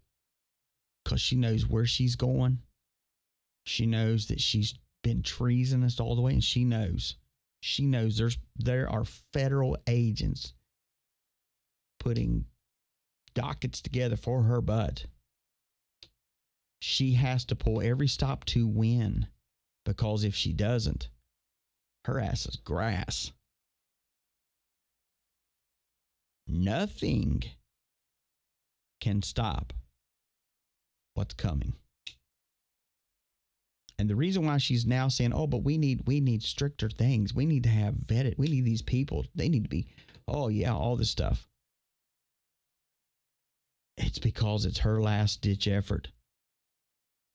Because she knows where she's going. She knows that she's been treasonous all the way, and she knows there are federal agents putting dockets together for her butt. She has to pull every stop to win, because if she doesn't, her ass is grass. Nothing can stop what's coming. And the reason why she's now saying, oh, but we need stricter things. We need to have vetted. We need these people. They need to be, oh yeah, all this stuff. It's because it's her last ditch effort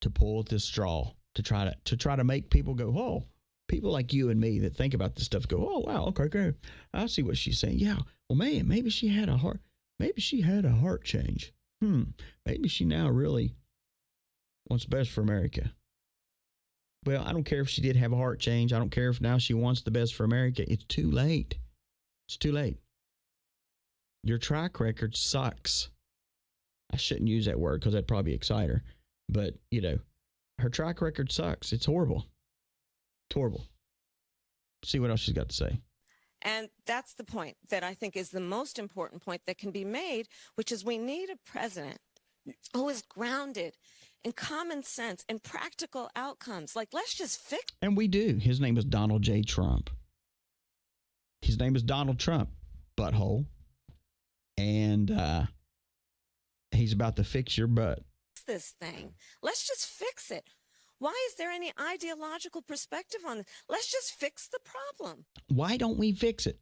to pull at this straw to try to make people go, oh, people like you and me that think about this stuff go, oh wow, okay, I see what she's saying. Yeah, well, man, maybe she had a heart change. Maybe she now really wants best for America. Well, I don't care if she did have a heart change. I don't care if now she wants the best for America. It's too late. It's too late. Your track record sucks. I shouldn't use that word because that'd probably excite her. But, her track record sucks. It's horrible. It's horrible. See what else she's got to say. And that's the point that I think is the most important point that can be made, which is we need a president who is grounded in common sense and practical outcomes. Like, let's just fix. And we do. His name is Donald J. Trump. His name is Donald Trump, butthole. And he's about to fix your butt. This thing. Let's just fix it. Why is there any ideological perspective on this? Let's just fix the problem. Why don't we fix it?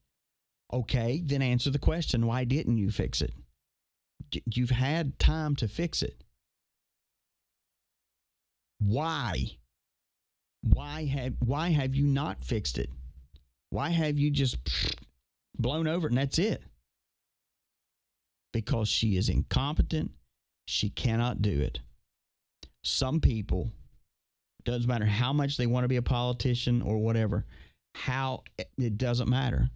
Okay, then answer the question. Why didn't you fix it? You've had time to fix it. Why? Why have you not fixed it? Why have you just blown over it and that's it? Because she is incompetent. She cannot do it. Some people, doesn't matter how much they want to be a politician or whatever, it doesn't matter.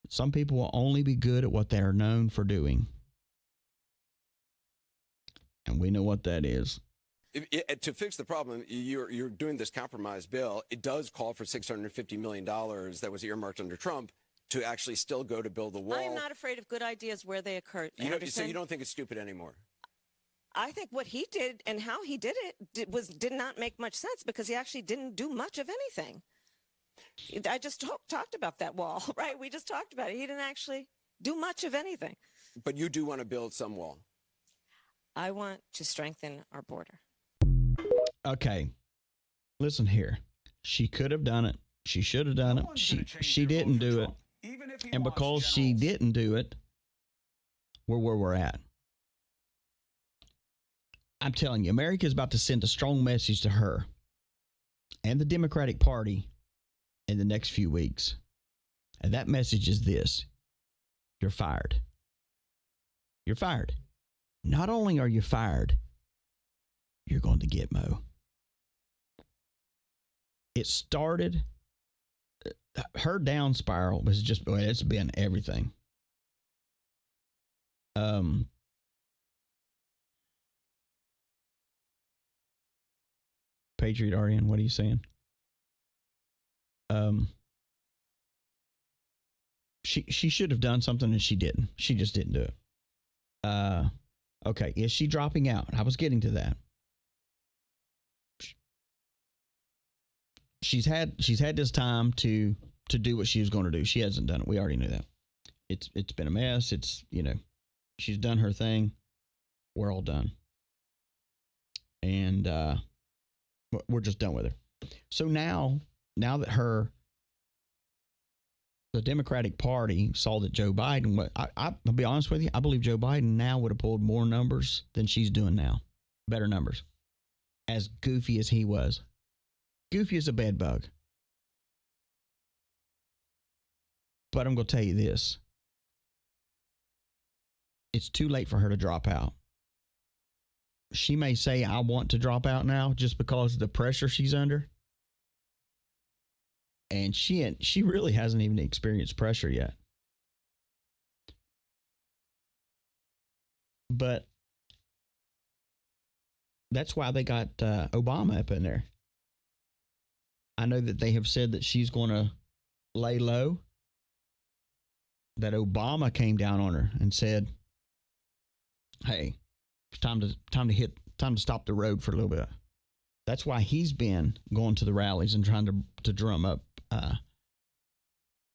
Some people will only be good at what they are known for doing. And we know what that is. To fix the problem, you're doing this compromise bill. It does call for $650 million that was earmarked under Trump to actually still go to build the wall. I am not afraid of good ideas where they occur. So you don't think it's stupid anymore? I think what he did and how he did it did not make much sense because he actually didn't do much of anything. I just talked about that wall, right? We just talked about it. He didn't actually do much of anything. But you do want to build some wall. I want to strengthen our border. Okay. Listen here. She could have done it. She should have done it. She didn't do it. And because she didn't do it, we're where we're at. I'm telling you, America is about to send a strong message to her and the Democratic Party in the next few weeks. And that message is this: you're fired. You're fired. Not only are you fired, you're going to Gitmo. It started, her down spiral was just, it's been everything. Patriot RN, what are you saying? She should have done something and she didn't. She just didn't do it. Okay, is she dropping out? I was getting to that. She's had this time to do what she was going to do. She hasn't done it. We already knew that. It's been a mess. It's, she's done her thing. We're all done. And we're just done with her. So now that her the Democratic Party saw that Joe Biden, I'll be honest with you, I believe Joe Biden now would have pulled more numbers than she's doing now. Better numbers. As goofy as he was. Goofy as a bed bug. But I'm going to tell you this. It's too late for her to drop out. She may say, I want to drop out now just because of the pressure she's under. And she really hasn't even experienced pressure yet. But that's why they got Obama up in there. I know that they have said that she's going to lay low. That Obama came down on her and said, hey, it's time to stop the road for a little bit. That's why he's been going to the rallies and trying to drum up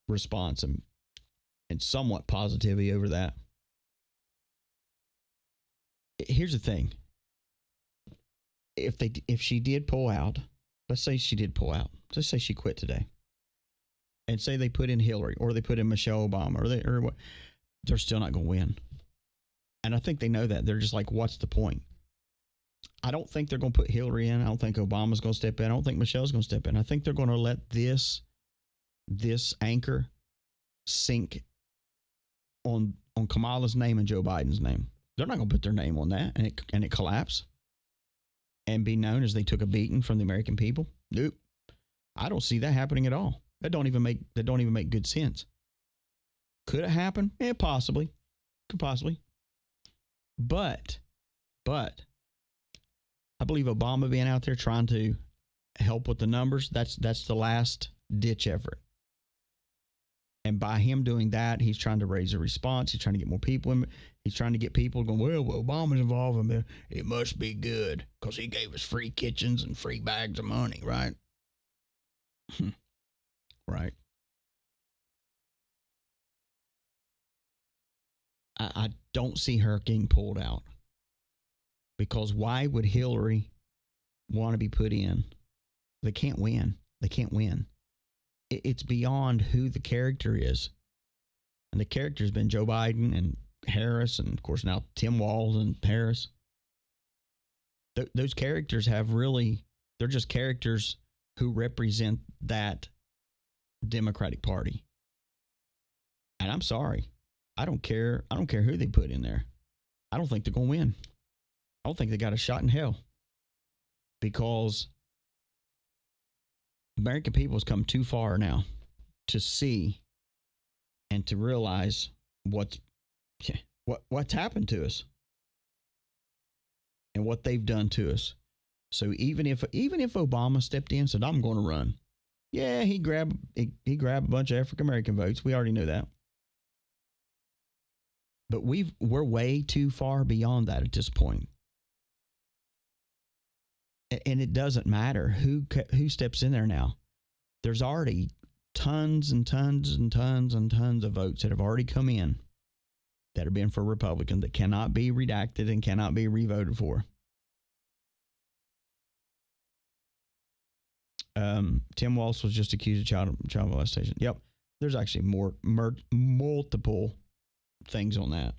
response and somewhat positivity over that. Here's the thing. If she did pull out, let's say she did pull out. Let's say she quit today. And say they put in Hillary or they put in Michelle Obama or what, they're still not going to win. And I think they know that. They're just like, what's the point? I don't think they're going to put Hillary in. I don't think Obama's going to step in. I don't think Michelle's going to step in. I think they're going to let this anchor sink on Kamala's name and Joe Biden's name. They're not going to put their name on that and it collapse and be known as they took a beating from the American people. Nope. I don't see that happening at all. That don't even make good sense. Could it happen? Yeah, possibly. Could possibly. But I believe Obama being out there trying to help with the numbers, that's the last ditch effort. And by him doing that, he's trying to raise a response. He's trying to get more people in. He's trying to get people going, well, Obama's involved in it. It must be good because he gave us free kitchens and free bags of money, right? Right. I don't see her getting pulled out. Because why would Hillary want to be put in? They can't win. They can't win. It's beyond who the character is. And the character has been Joe Biden and Harris, and of course now Tim Walz and Harris. Those characters they're just characters who represent that Democratic Party. And I'm sorry. I don't care who they put in there. I don't think they're going to win. I don't think they got a shot in hell. Because American people has come too far now to see and to realize what's happened to us and what they've done to us. So even if Obama stepped in and said, I'm going to run. Yeah, he grabbed a bunch of African American votes. We already knew that. But we're way too far beyond that at this point. And it doesn't matter who steps in there now. There's already tons and tons and tons and tons of votes that have already come in that have been for Republicans that cannot be redacted and cannot be revoted for. Tim Walz was just accused of child molestation. Yep. There's actually multiple things on that.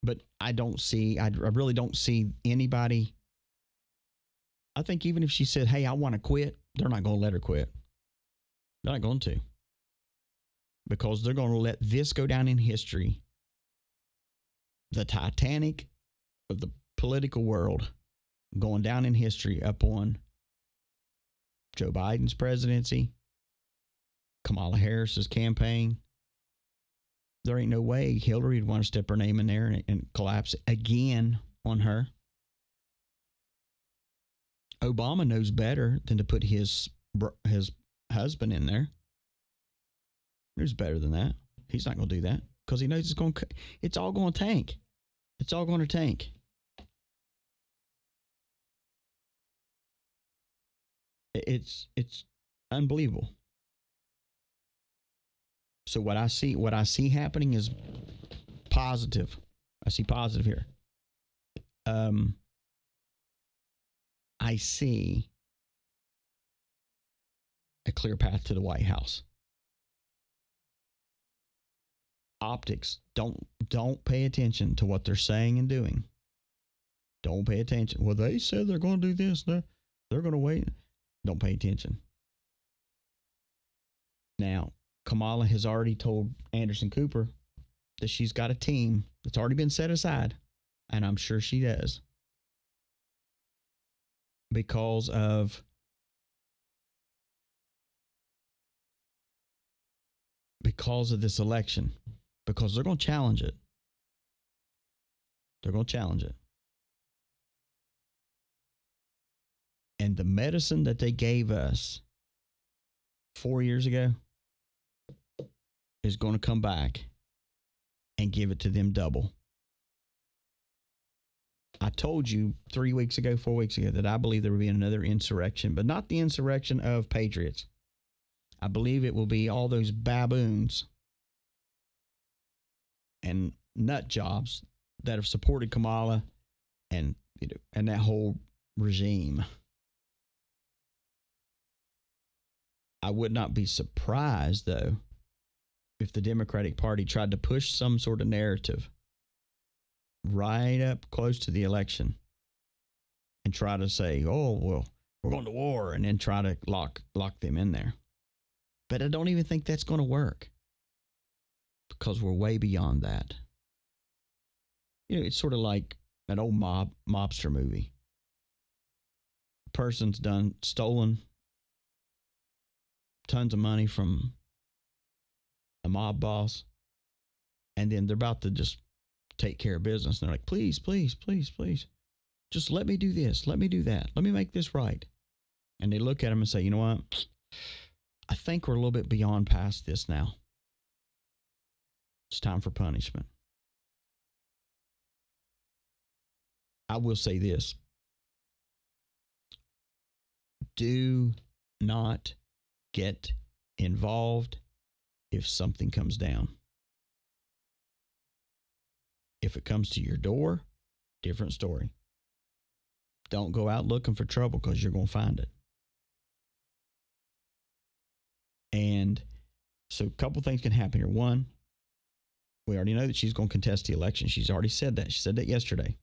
But I really don't see anybody. I think even if she said, hey, I want to quit, they're not going to let her quit. They're not going to. Because they're going to let this go down in history. The Titanic of the political world going down in history up on Joe Biden's presidency, Kamala Harris's campaign. There ain't no way Hillary would want to step her name in there and collapse again on her. Obama knows better than to put his husband in there. Knows better than that. He's not going to do that because he knows it's all going to tank. It's all going to tank. It's unbelievable. So what I see happening is positive. I see positive here. I see a clear path to the White House. Optics, don't pay attention to what they're saying and doing. Don't pay attention. Well, they said they're going to do this. They're going to wait. Don't pay attention. Now, Kamala has already told Anderson Cooper that she's got a team that's already been set aside, and I'm sure she does, because of this election, because they're going to challenge it. They're going to challenge it. And the medicine that they gave us 4 years ago is going to come back and give it to them double. I told you 4 weeks ago, that I believe there will be another insurrection, but not the insurrection of patriots. I believe it will be all those baboons and nut jobs that have supported Kamala and that whole regime. I would not be surprised, though, if the Democratic Party tried to push some sort of narrative right up close to the election and try to say, oh, well, we're going to war, and then try to lock them in there. But I don't even think that's going to work, because we're way beyond that. It's sort of like an old mobster movie. A person's stolen tons of money from a mob boss, and then they're about to just take care of business. And they're like, please, please, please, please, just let me do this, let me do that, let me make this right. And they look at him and say, you know what? I think we're a little bit beyond past this now. It's time for punishment. I will say this. Do not get involved if something comes down. If it comes to your door, different story. Don't go out looking for trouble, because you're going to find it. And so a couple things can happen here. One, we already know that she's going to contest the election. She's already said that. She said that yesterday.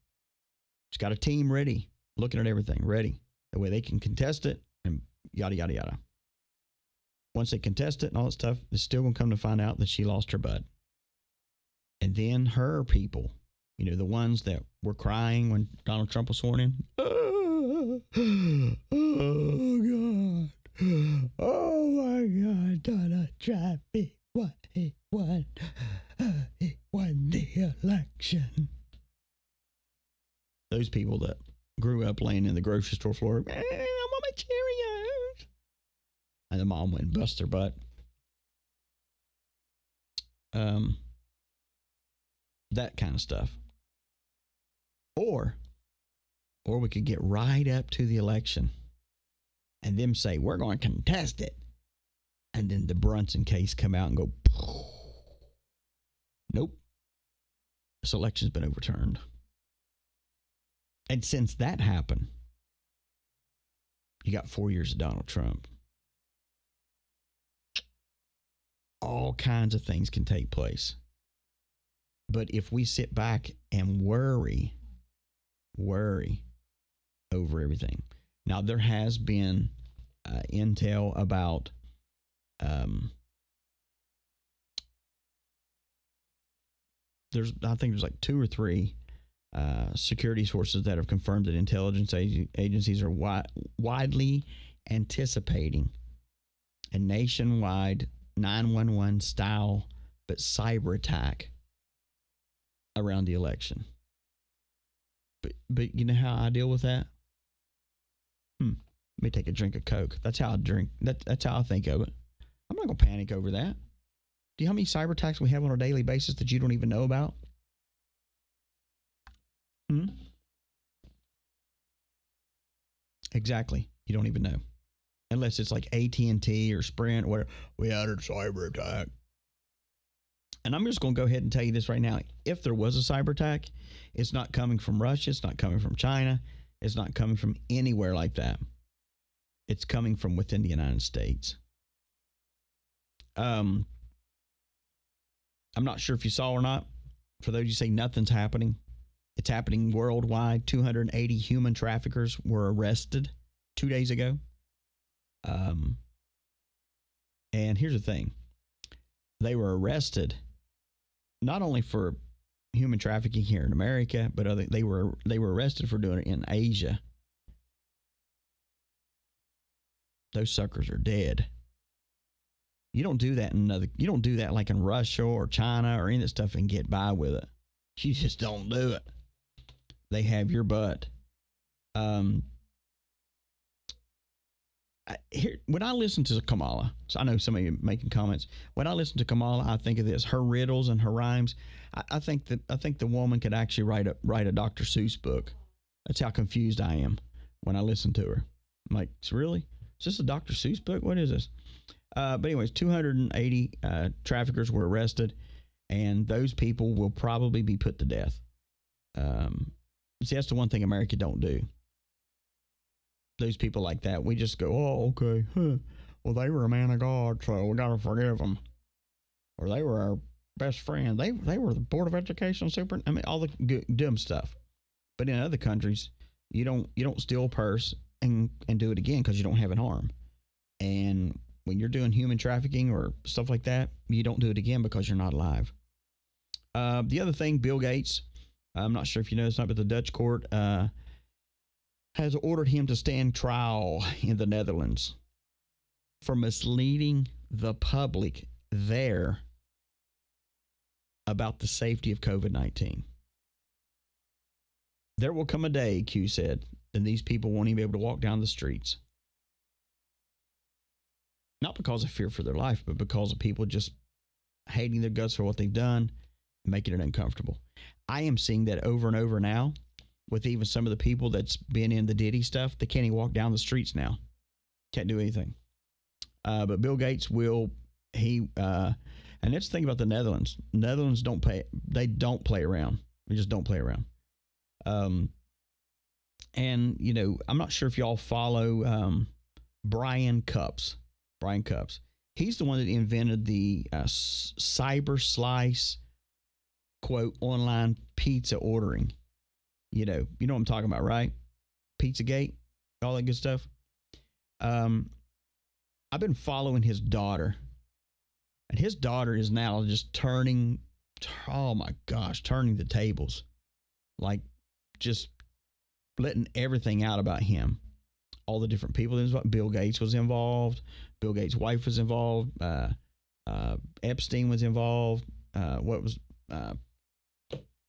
She's got a team ready, looking at everything, ready. That way they can contest it and yada, yada, yada. Once they contest it and all that stuff, they're still going to come to find out that she lost her butt. And then her people, the ones that were crying when Donald Trump was sworn in. Oh, God. Oh, my God. Donald Trump, he won the election. Those people that grew up laying in the grocery store floor, I want my Cheerios. And the mom went and bust their butt. That kind of stuff. Or we could get right up to the election and them say, we're going to contest it. And then the Brunson case come out and go, nope. This election's been overturned. And since that happened, you got 4 years of Donald Trump. All kinds of things can take place. But if we sit back and worry over everything. Now, there has been intel about I think there's like 2 or 3 security sources that have confirmed that intelligence agencies are widely anticipating a nationwide 911 style but cyber attack around the election. But you know how I deal with that? Let me take a drink of Coke. That's how I drink. That's how I think of it. I'm not going to panic over that. Do you know how many cyber attacks we have on a daily basis that you don't even know about? Exactly. You don't even know. Unless it's like AT&T or Sprint or whatever. We had a cyber attack. And I'm just going to go ahead and tell you this right now. If there was a cyber attack, it's not coming from Russia. It's not coming from China. It's not coming from anywhere like that. It's coming from within the United States. I'm not sure if you saw or not. For those you say nothing's happening, it's happening worldwide. 280 human traffickers were arrested 2 days ago. And here's the thing. They were arrested not only for human trafficking here in America, but they were arrested for doing it in Asia. Those suckers are dead. You don't do that you don't do that like in Russia or China or any of that stuff and get by with it. You just don't do it. They have your butt. When I listen to Kamala, so I know some of you making comments. When I listen to Kamala, I think of this: her riddles and her rhymes. I think the woman could actually write a Dr. Seuss book. That's how confused I am when I listen to her. I'm like, really? Is this a Dr. Seuss book? What is this? But anyways, 280 traffickers were arrested, and those people will probably be put to death. See, that's the one thing America don't do. Those people like that, we just go, oh, okay. Huh. Well, they were a man of God, so we got to forgive them. Or they were our best friend. They were the Board of Education super. I mean, all the dumb stuff. But in other countries, you don't steal a purse and do it again because you don't have an arm. And when you're doing human trafficking or stuff like that, you don't do it again because you're not alive. The other thing, Bill Gates, I'm not sure if you know this, but the Dutch court has ordered him to stand trial in the Netherlands for misleading the public there about the safety of COVID-19. There will come a day, Q said, and these people won't even be able to walk down the streets. Not because of fear for their life, but because of people just hating their guts for what they've done, making it uncomfortable. I am seeing that over and over now with even some of the people that's been in the Diddy stuff. They can't even walk down the streets now. Can't do anything. But Bill Gates will, and that's the thing about the Netherlands. Netherlands don't play around. They just don't play around. And, you know, I'm not sure if y'all follow Brian Cups. He's the one that invented the cyber slice, quote, online pizza ordering. You know what I'm talking about, right? Pizzagate, all that good stuff. I've been following his daughter, and his daughter is now just turning the tables, like just letting everything out about him. All the different people. Bill Gates was involved. Bill Gates' wife was involved. Epstein was involved.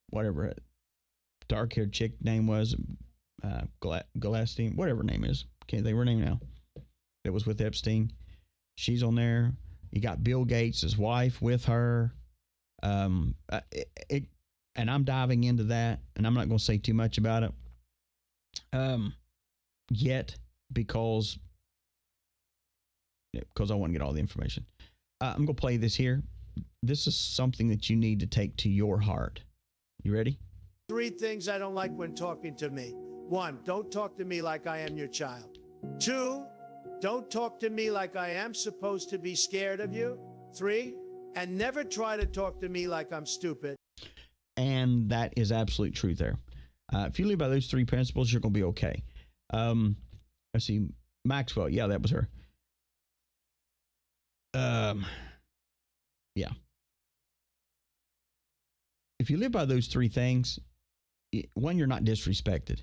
Whatever dark-haired chick name was, Galastine, whatever her name is. Can't think of her name now. That was with Epstein. She's on there. You got Bill Gates' wife with her. And I'm diving into that, and I'm not going to say too much about it yet because I want to get all the information. I'm going to play this here. This is something that you need to take to your heart. You ready? 3 things I don't like when talking to me. 1, don't talk to me like I am your child. 2, don't talk to me like I am supposed to be scared of you. 3, and never try to talk to me like I'm stupid. And that is absolute truth there. If you live by those 3 principles, you're going to be okay. Let's see. Maxwell. Yeah, that was her. Yeah. If you live by those 3 things, 1, you're not disrespected.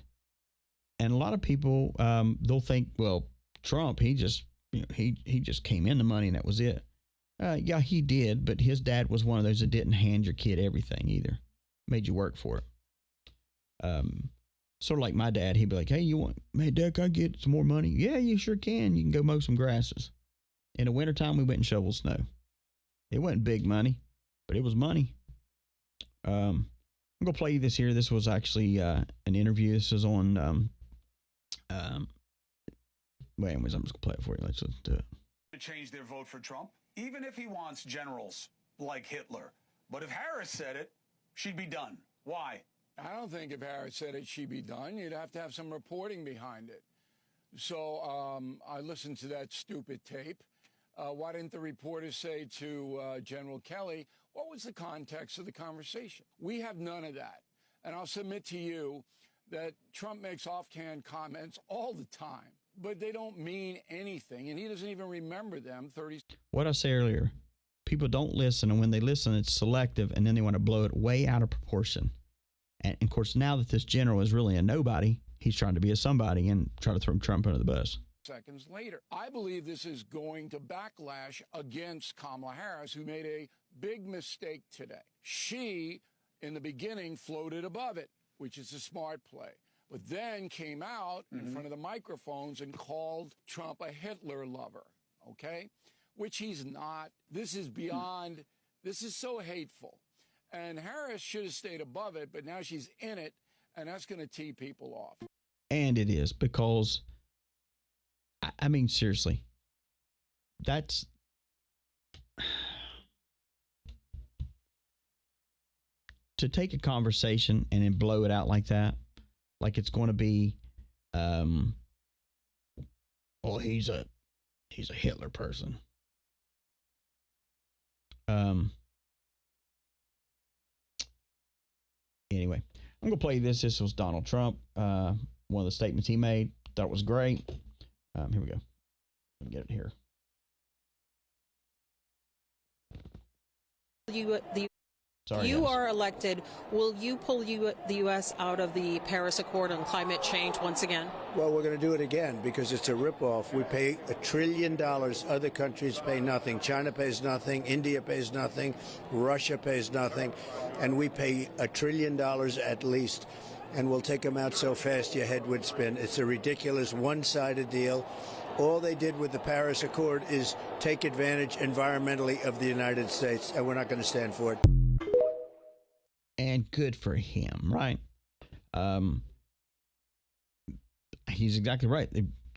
And a lot of people, they'll think, well, Trump, he just came into money and that was it. Yeah, he did, but his dad was one of those that didn't hand your kid everything either. Made you work for it. Sort of like my dad, he'd be like, hey, Dad, can I get some more money? Yeah, you sure can. You can go mow some grasses. In the wintertime, we went and shoveled snow. It wasn't big money, but it was money. I'm going to play you this here. This was actually an interview. This is on, wait, I'm just going to play it for you. Let's do it. To change their vote for Trump, even if he wants generals like Hitler. But if Harris said it, she'd be done. Why? I don't think if Harris said it, she'd be done. You'd have to have some reporting behind it. So I listened to that stupid tape. Why didn't the reporters say to General Kelly, what was the context of the conversation? We have none of that. And I'll submit to you that Trump makes offhand comments all the time, but they don't mean anything, and he doesn't even remember them 30. What I said earlier, people don't listen, and when they listen, it's selective, and then they want to blow it way out of proportion. And, of course, now that this general is really a nobody, he's trying to be a somebody and try to throw Trump under the bus. Seconds later. I believe this is going to backlash against Kamala Harris, who made a big mistake today. She, in the beginning, floated above it, which is a smart play, but then came out in front of the microphones and called Trump a Hitler lover, okay? Which he's not. This is beyond, this is so hateful. And Harris should have stayed above it, but now she's in it, and that's going to tee people off. And it is, because, I mean, seriously, that's... to take a conversation and then blow it out like that, like it's going to be, well, he's a Hitler person. Anyway, I'm going to play this. This was Donald Trump. One of the statements he made. Thought it was great. Here we go. Let me get it here. You are elected. Will you pull the U.S. out of the Paris Accord on climate change once again? Well, we're going to do it again because it's a ripoff. We pay $1 trillion. Other countries pay nothing. China pays nothing. India pays nothing. Russia pays nothing. And we pay $1 trillion at least. And we'll take them out so fast your head would spin. It's a ridiculous one-sided deal. All they did with the Paris Accord is take advantage environmentally of the United States, and we're not going to stand for it. And good for him, right? He's exactly right.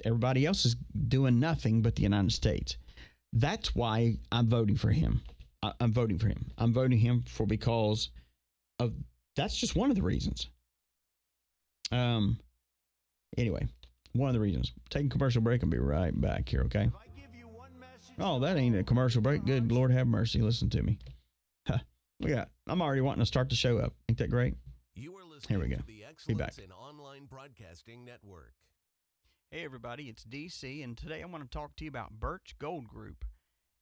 Everybody else is doing nothing but the United States. That's why I'm voting for him. I'm voting for him. I'm voting him for because of that's just one of the reasons. Anyway, one of the reasons. Taking a commercial break. I'll be right back here, okay? Oh, that ain't a commercial break. Good Lord have mercy. Listen to me. Huh. Look at that. I'm already wanting to start the show up. Ain't that great? You are listening Here we go. to the Be back. Excellence in Online Broadcasting Network. Hey, everybody. It's DC, and today I want to talk to you about Birch Gold Group.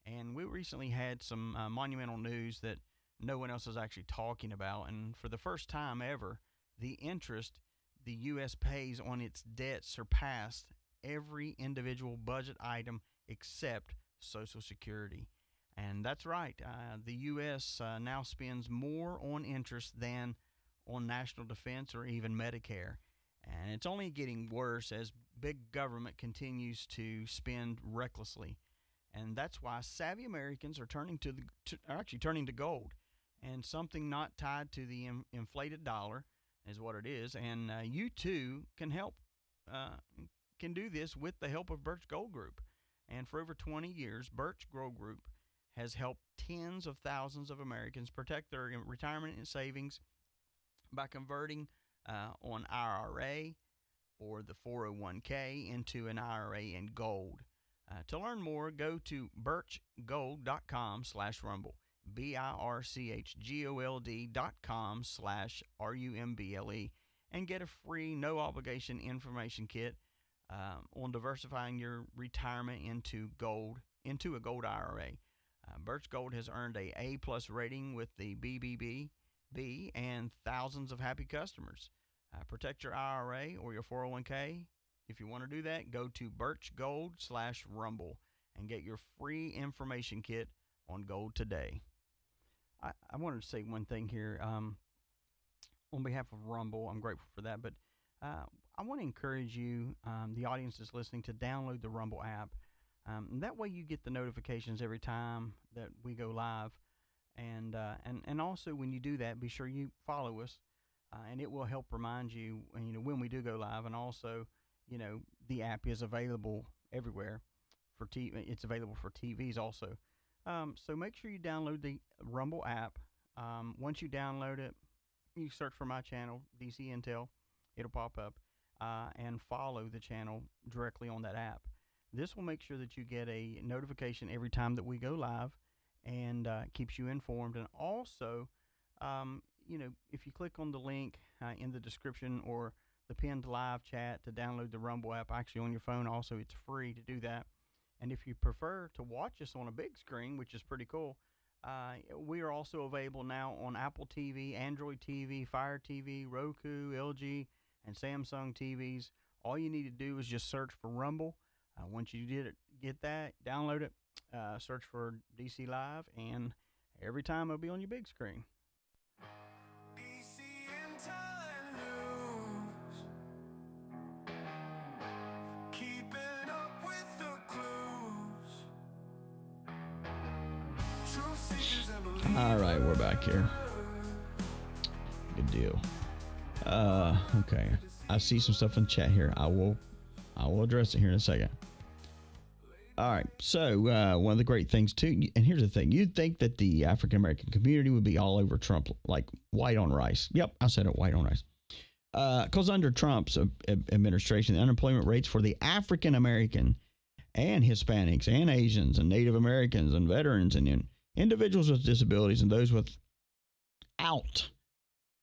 And we recently had some monumental news that no one else is actually talking about. And for the first time ever, the interest the U.S. pays on its debt surpassed every individual budget item except Social Security. And that's right. The U.S. Now spends more on interest than on national defense or even Medicare. And it's only getting worse as big government continues to spend recklessly. And that's why savvy Americans are turning turning to gold, and something not tied to the inflated dollar is what it is. And you too can help, can do this with the help of Birch Gold Group. And for over 20 years, Birch Gold Group has helped tens of thousands of Americans protect their retirement and savings by converting on IRA or the 401k into an IRA in gold. To learn more, go to birchgold.com/rumble, birchgold.com/rumble, and get a free, no obligation information kit on diversifying your retirement into a gold IRA. Birch Gold has earned a A+ rating with the BBB and thousands of happy customers. Protect your IRA or your 401k. If you want to do that, go to birchgold/rumble and get your free information kit on gold today. I wanted to say one thing here. On behalf of Rumble, I'm grateful for that, but I want to encourage you, the audience that's listening, to download the Rumble app. That way you get the notifications every time that we go live. And also when you do that, be sure you follow us, and it will help remind you, when we do go live. And also, the app is available everywhere for TV. It's available for TVs also. So make sure you download the Rumble app. Once you download it, you search for my channel, DC Intel. It'll pop up, and follow the channel directly on that app. This will make sure that you get a notification every time that we go live, and keeps you informed. And also, if you click on the link in the description or the pinned live chat to download the Rumble app, actually on your phone, also it's free to do that. And if you prefer to watch us on a big screen, which is pretty cool, we are also available now on Apple TV, Android TV, Fire TV, Roku, LG, and Samsung TVs. All you need to do is just search for Rumble. Once you get that, download it, search for DC Live, and every time it'll be on your big screen. All right, we're back here. Good deal. Okay. I see some stuff in the chat here. I will address it here in a second. All right. So one of the great things too, and here's the thing: you'd think that the African American community would be all over Trump, like white on rice. Yep, I said it, white on rice. Because under Trump's administration, the unemployment rates for the African American and Hispanics and Asians and Native Americans and veterans and individuals with disabilities and those without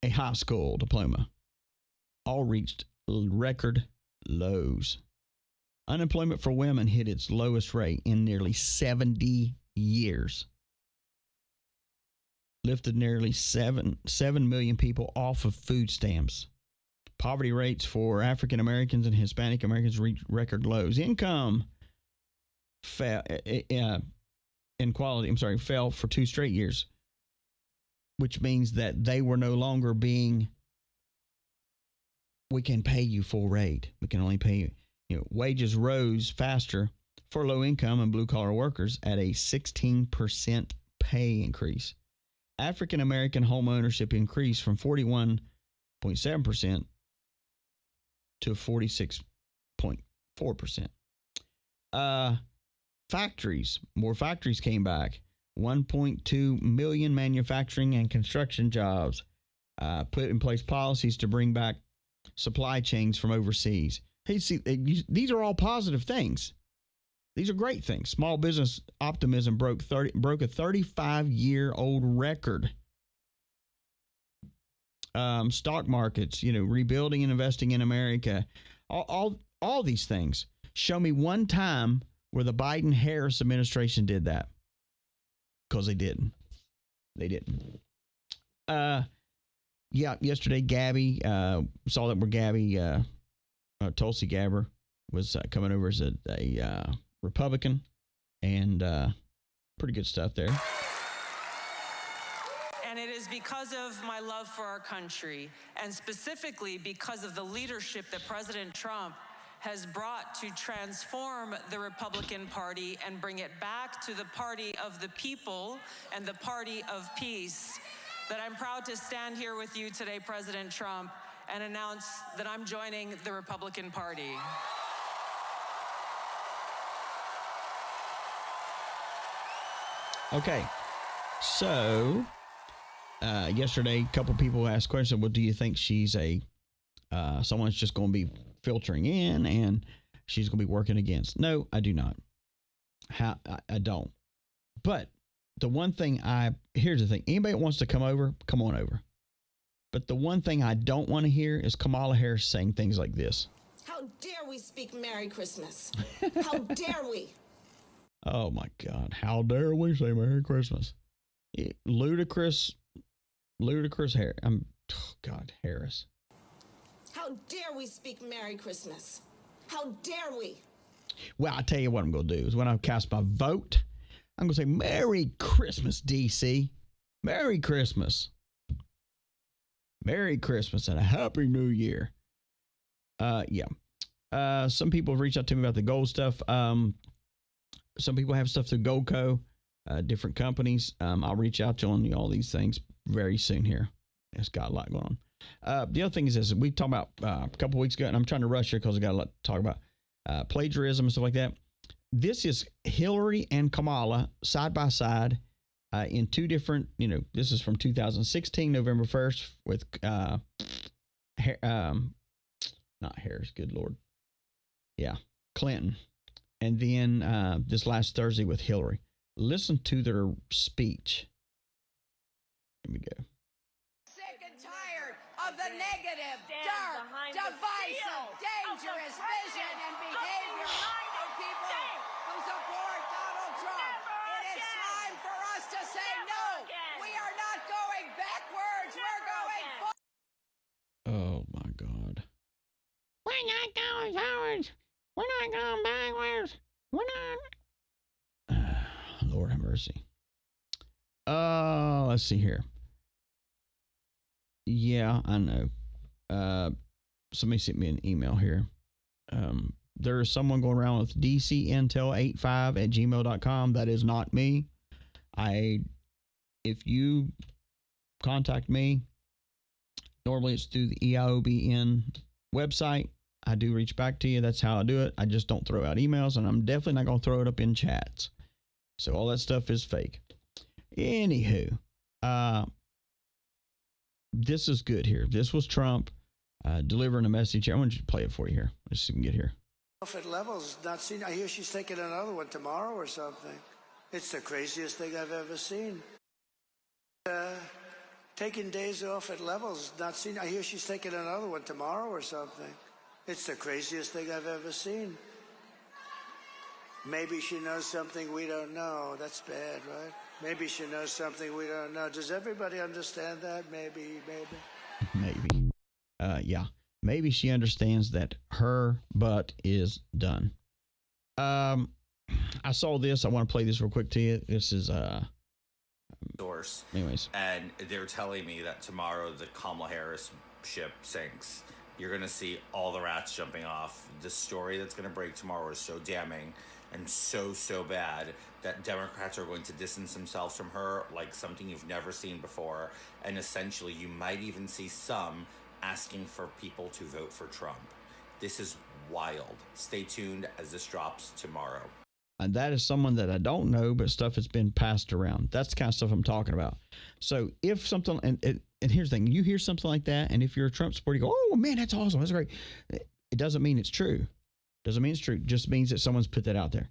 a high school diploma all reached record lows. Unemployment for women hit its lowest rate in nearly 70 years. Lifted nearly 7 million people off of food stamps. Poverty rates for African Americans and Hispanic Americans reached record lows. Income fell for 2 straight years, which means that they were no longer we can pay you full rate. We can only pay you. Wages rose faster for low income and blue collar workers at a 16% pay increase. African American home ownership increased from 41.7% to 46.4%. More factories came back. 1.2 million manufacturing and construction jobs. Put in place policies to bring back supply chains from overseas. Hey, see, these are all positive things. These are great things. Small business optimism broke a 35-year-old record. Stock markets, rebuilding and investing in America. All these things. Show me one time where the Biden-Harris administration did that. Because they didn't. Yesterday, Gabby, saw that where Gabby, Tulsi Gabbard, was coming over as a Republican, and pretty good stuff there. And it is because of my love for our country, and specifically because of the leadership that President Trump has brought to transform the Republican Party and bring it back to the party of the people and the party of peace, that I'm proud to stand here with you today, President Trump, and announce that I'm joining the Republican Party. Okay, so yesterday, a couple people asked questions. Well, do you think she's someone's just going to be filtering in and she's going to be working against? No, I do not. I don't. But the one thing here's the thing. Anybody that wants to come over, come on over. But the one thing I don't want to hear is Kamala Harris saying things like this. How dare we speak Merry Christmas? How dare we? Oh my God. How dare we say Merry Christmas? Ludicrous hair. Harris. How dare we speak Merry Christmas? How dare we? Well, I'll tell you what I'm going to do is when I cast my vote, I'm going to say Merry Christmas, DC. Merry Christmas. Merry Christmas and a Happy New Year. Some people have reached out to me about the gold stuff. Some people have stuff through Goldco, different companies. I'll reach out to you on all these things very soon here. It's got a lot going on. The other thing is this. We talked about a couple weeks ago, and I'm trying to rush here because I got a lot to talk about. Plagiarism and stuff like that. This is Hillary and Kamala side by side in two different, this is from 2016, November 1st with, not Harris, good Lord. Yeah, Clinton. And then this last Thursday with Hillary. Listen to their speech. Here we go. Sick and tired of the negative, dark, divisive, dangerous vision and behavior of people who support Donald Trump. It is time for us to say no. We are not going backwards. We're going forward. Oh, my God. We're not going forwards. We're not going backwards. We're not. Lord have mercy. Let's see here. Yeah, I know. Somebody sent me an email here. There's someone going around with dcintel85@gmail.com. That is not me. If you contact me, normally it's through the EIOBN website. I do reach back to you. That's how I do it. I just don't throw out emails, and I'm definitely not going to throw it up in chats. So all that stuff is fake. Anywho, this is good here. This was Trump delivering a message here. I want you to play it for you here. Let's see if we can get here. At levels, not seen. I hear she's taking another one tomorrow or something. It's the craziest thing I've ever seen. Taking days off at levels, not seen. I hear she's taking another one tomorrow or something. It's the craziest thing I've ever seen. Maybe she knows something we don't know. That's bad, right? Maybe she knows something we don't know. Does everybody understand that? Maybe. Yeah. Maybe she understands that her butt is done. I saw this. I want to play this real quick to you. This is source. Anyways. And they're telling me that tomorrow the Kamala Harris ship sinks. You're going to see all the rats jumping off. The story that's going to break tomorrow is so damning and so bad that Democrats are going to distance themselves from her like something you've never seen before. And essentially, you might even see some asking for people to vote for Trump. This is wild. Stay tuned as this drops tomorrow. And that is someone that I don't know, but stuff has been passed around. That's the kind of stuff I'm talking about. So if something, and here's the thing, you hear something like that, and if you're a Trump supporter, you go, oh, man, that's awesome. That's great. It doesn't mean it's true. Doesn't mean it's true. It just means that someone's put that out there.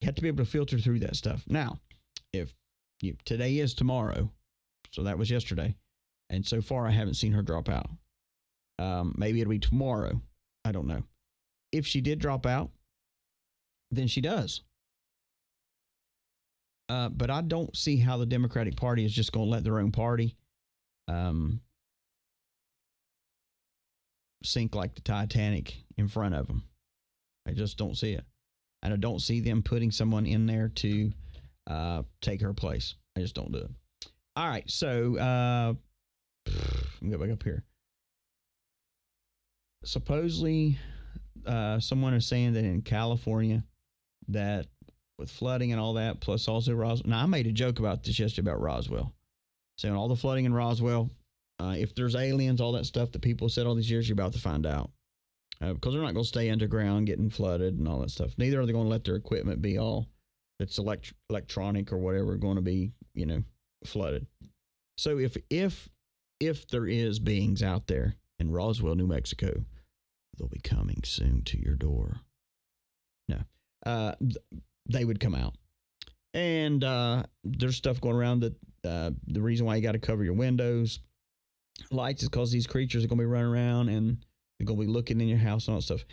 You have to be able to filter through that stuff. Now, if today is tomorrow, so that was yesterday, and so far I haven't seen her drop out. Maybe it'll be tomorrow. I don't know. If she did drop out, then she does. But I don't see how the Democratic Party is just going to let their own party sink like the Titanic in front of them. I just don't see it. And I don't see them putting someone in there to take her place. I just don't do it. All right, so let me go back up here. Supposedly, someone is saying that in California, that with flooding and all that, plus also Roswell. Now, I made a joke about this yesterday about Roswell, saying all the flooding in Roswell, if there's aliens, all that stuff that people said all these years, you're about to find out. Because they're not going to stay underground getting flooded and all that stuff. Neither are they going to let their equipment be all that's electronic or whatever going to be, flooded. So if there is beings out there in Roswell, New Mexico, they'll be coming soon to your door. No. They would come out. And there's stuff going around that the reason why you got to cover your windows, lights, is because these creatures are going to be running around and they're going to be looking in your house and all that stuff.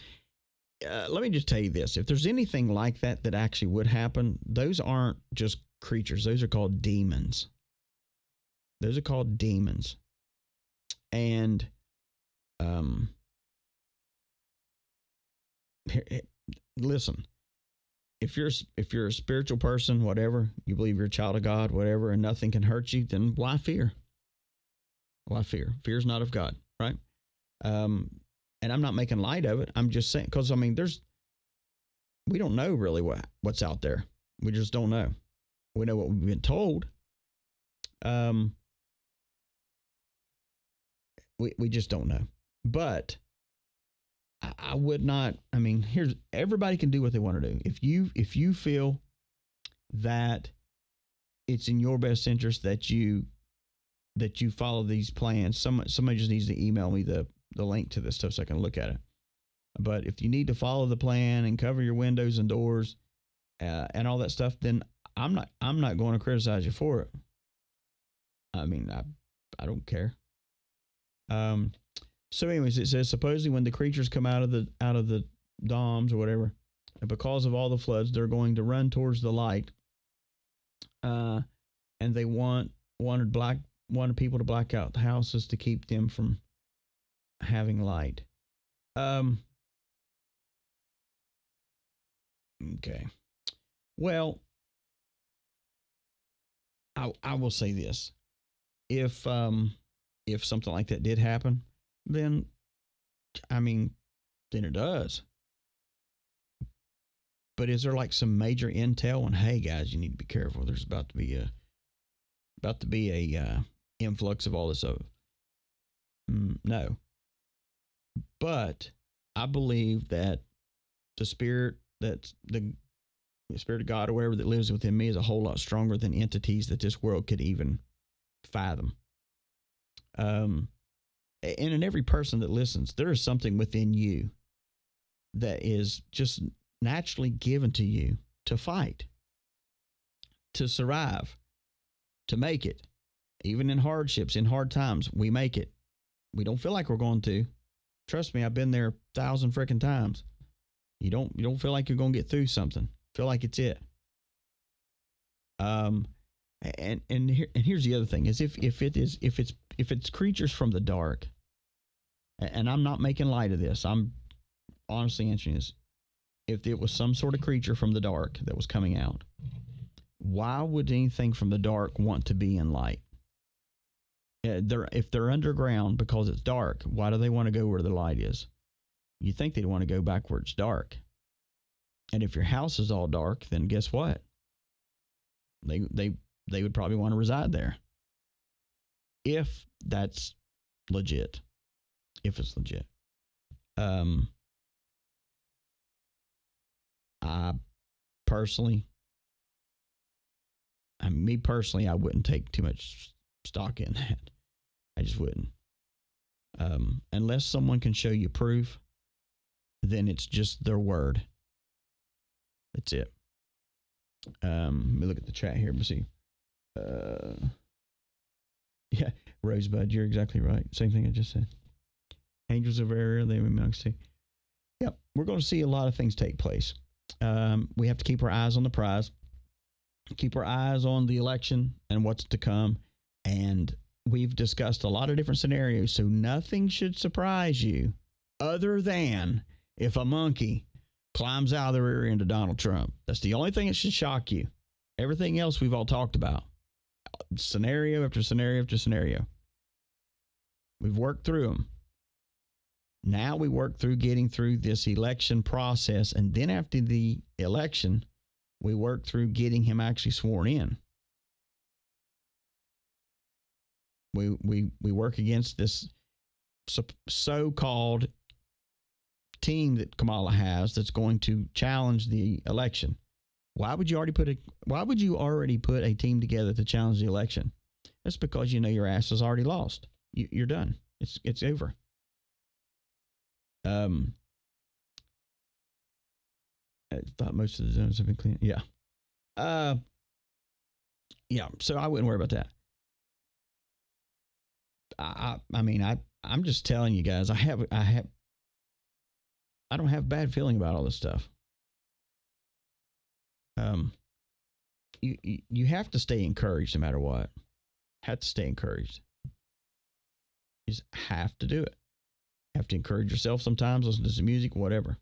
Let me just tell you this. If there's anything like that actually would happen, those aren't just creatures. Those are called demons. Those are called demons. And listen, if you're a spiritual person, whatever, you believe you're a child of God, whatever, and nothing can hurt you, then why fear? Why fear? Fear is not of God, right? And I'm not making light of it. I'm just saying, because we don't know really what's out there. We just don't know. We know what we've been told. We just don't know. But I would not. Everybody can do what they want to do. If you feel that it's in your best interest that you follow these plans, somebody just needs to email me the link to this stuff so I can look at it. But if you need to follow the plan and cover your windows and doors and all that stuff, then I'm not going to criticize you for it. I mean, I don't care. So anyways, it says supposedly when the creatures come out of the domes or whatever, and because of all the floods, they're going to run towards the light. And they wanted people to black out the houses to keep them from having light. Okay. Well, I will say this. If something like that did happen, then it does. But is there like some major intel on, hey guys, you need to be careful. There's about to be a influx of all this stuff. No. But I believe that the spirit of God or whatever that lives within me is a whole lot stronger than entities that this world could even fathom. And in every person that listens, there is something within you that is just naturally given to you to fight, to survive, to make it. Even in hardships, in hard times, we make it. We don't feel like we're going to. Trust me, I've been there 1,000 freaking times. You don't feel like you're going to get through something. Feel like it's it. And here's the other thing is if it's creatures from the dark, and I'm not making light of this, I'm honestly answering this. If it was some sort of creature from the dark that was coming out, why would anything from the dark want to be in light? If they're underground because it's dark, why do they want to go where the light is? You think they'd want to go back where it's dark. And if your house is all dark, then guess what? They would probably want to reside there. If that's legit. If it's legit. I personally, I wouldn't take too much stock in that. I just wouldn't. Unless someone can show you proof, then it's just their word. That's it. Let me look at the chat here. Let me see. Yeah, Rosebud, you're exactly right. Same thing I just said. Angels of area, they amongst see. Yep, we're going to see a lot of things take place. We have to keep our eyes on the prize, keep our eyes on the election and what's to come. And we've discussed a lot of different scenarios, so nothing should surprise you other than if a monkey climbs out of the rear end of Donald Trump. That's the only thing that should shock you. Everything else we've all talked about. Scenario after scenario after scenario. We've worked through them. Now we work through getting through this election process, and then after the election, we work through getting him actually sworn in. We work against this so-called team that Kamala has that's going to challenge the election. Why would you already put a team together to challenge the election? That's because you know your ass is already lost. You're done. It's over. I thought most of the zones have been cleaned. Yeah. Yeah. So I wouldn't worry about that. I'm just telling you guys, I don't have a bad feeling about all this stuff. You have to stay encouraged no matter what. Have to stay encouraged. You just have to do it. Have to encourage yourself sometimes, listen to some music, whatever.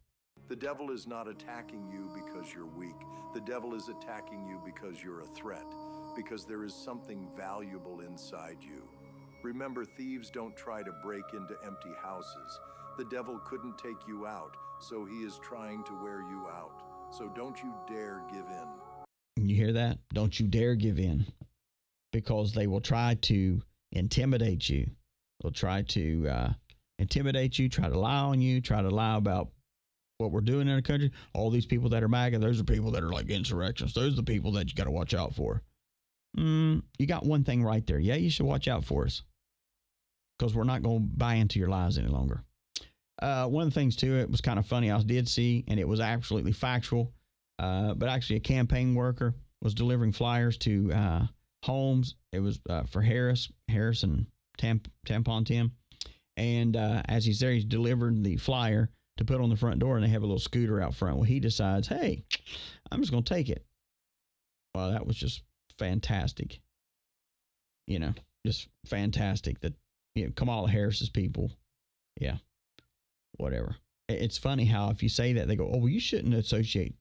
The devil is not attacking you because you're weak. The devil is attacking you because you're a threat, because there is something valuable inside you. Remember, thieves don't try to break into empty houses. The devil couldn't take you out, so he is trying to wear you out. So don't you dare give in. You hear that? Don't you dare give in. Because they will try to intimidate you. They'll try to intimidate you, try to lie on you, try to lie about what we're doing in our country. All these people that are MAGA, those are people that are like insurrectionists. Those are the people that you got to watch out for. You got one thing right there. Yeah, you should watch out for us. Because we're not going to buy into your lies any longer. One of the things too, it was kind of funny. I did see, and it was absolutely factual. But actually, a campaign worker was delivering flyers to homes. It was for Harris and Tampon Tim. And as he's there, he's delivering the flyer to put on the front door, and they have a little scooter out front. Well, he decides, hey, I'm just going to take it. Well, that was just fantastic. You know, just fantastic that, you know, Kamala Harris's people. Yeah, whatever. It's funny how if you say that, they go, oh, well, you shouldn't associate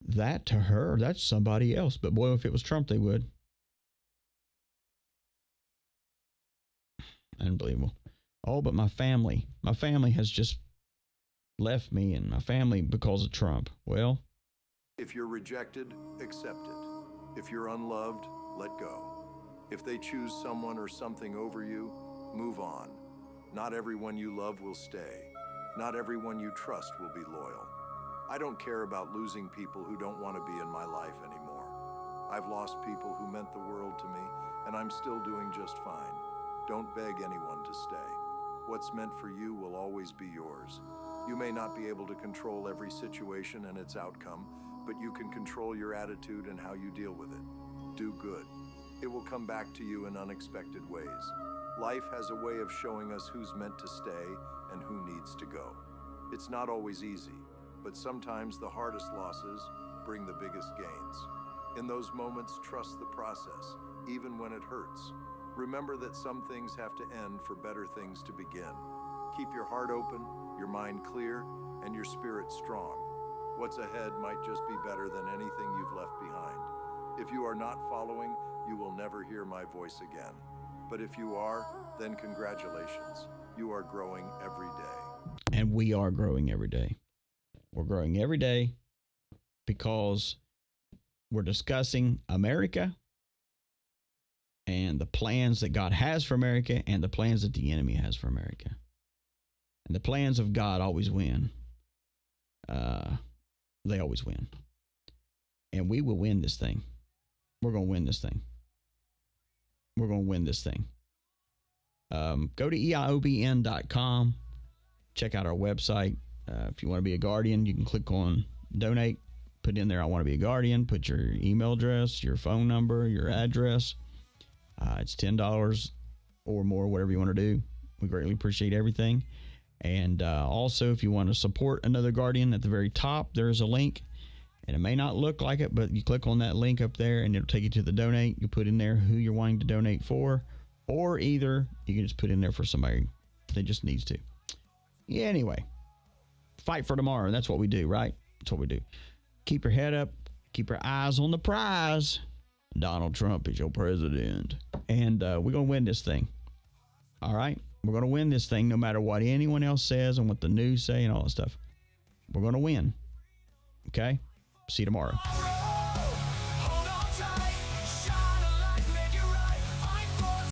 that to her. That's somebody else. But boy, if it was Trump, they would. Unbelievable. Oh, but my family has just left me, and my family because of Trump. Well, if you're rejected, accept it. If you're unloved, let go. If they choose someone or something over you, move on. Not everyone you love will stay. Not everyone you trust will be loyal. I don't care about losing people who don't want to be in my life anymore. I've lost people who meant the world to me, and I'm still doing just fine. Don't beg anyone to stay. What's meant for you will always be yours. You may not be able to control every situation and its outcome, but you can control your attitude and how you deal with it. Do good. It will come back to you in unexpected ways. Life has a way of showing us who's meant to stay and who needs to go. It's not always easy, but sometimes the hardest losses bring the biggest gains. In those moments, trust the process, even when it hurts. Remember that some things have to end for better things to begin. Keep your heart open, your mind clear, and your spirit strong. What's ahead might just be better than anything you've left behind. If you are not following, you will never hear my voice again. But if you are, then congratulations. You are growing every day. And we are growing every day. We're growing every day because we're discussing America and the plans that God has for America and the plans that the enemy has for America. And the plans of God always win. They always win. And we will win this thing. We're going to win this thing. We're going to win this thing. Go to EIOBN.com. Check out our website. If you want to be a guardian, you can click on donate. Put in there, I want to be a guardian. Put your email address, your phone number, your address. It's $10 or more, whatever you want to do. We greatly appreciate everything. And also, if you want to support another guardian, at the very top, there's a link. And it may not look like it, but you click on that link up there and it'll take you to the donate. You put in there who you're wanting to donate for, or either you can just put in there for somebody that just needs to. Yeah, anyway, fight for tomorrow. That's what we do, right? That's what we do. Keep your head up. Keep your eyes on the prize. Donald Trump is your president. And we're going to win this thing. All right? We're going to win this thing no matter what anyone else says and what the news say and all that stuff. We're going to win. Okay? See you tomorrow.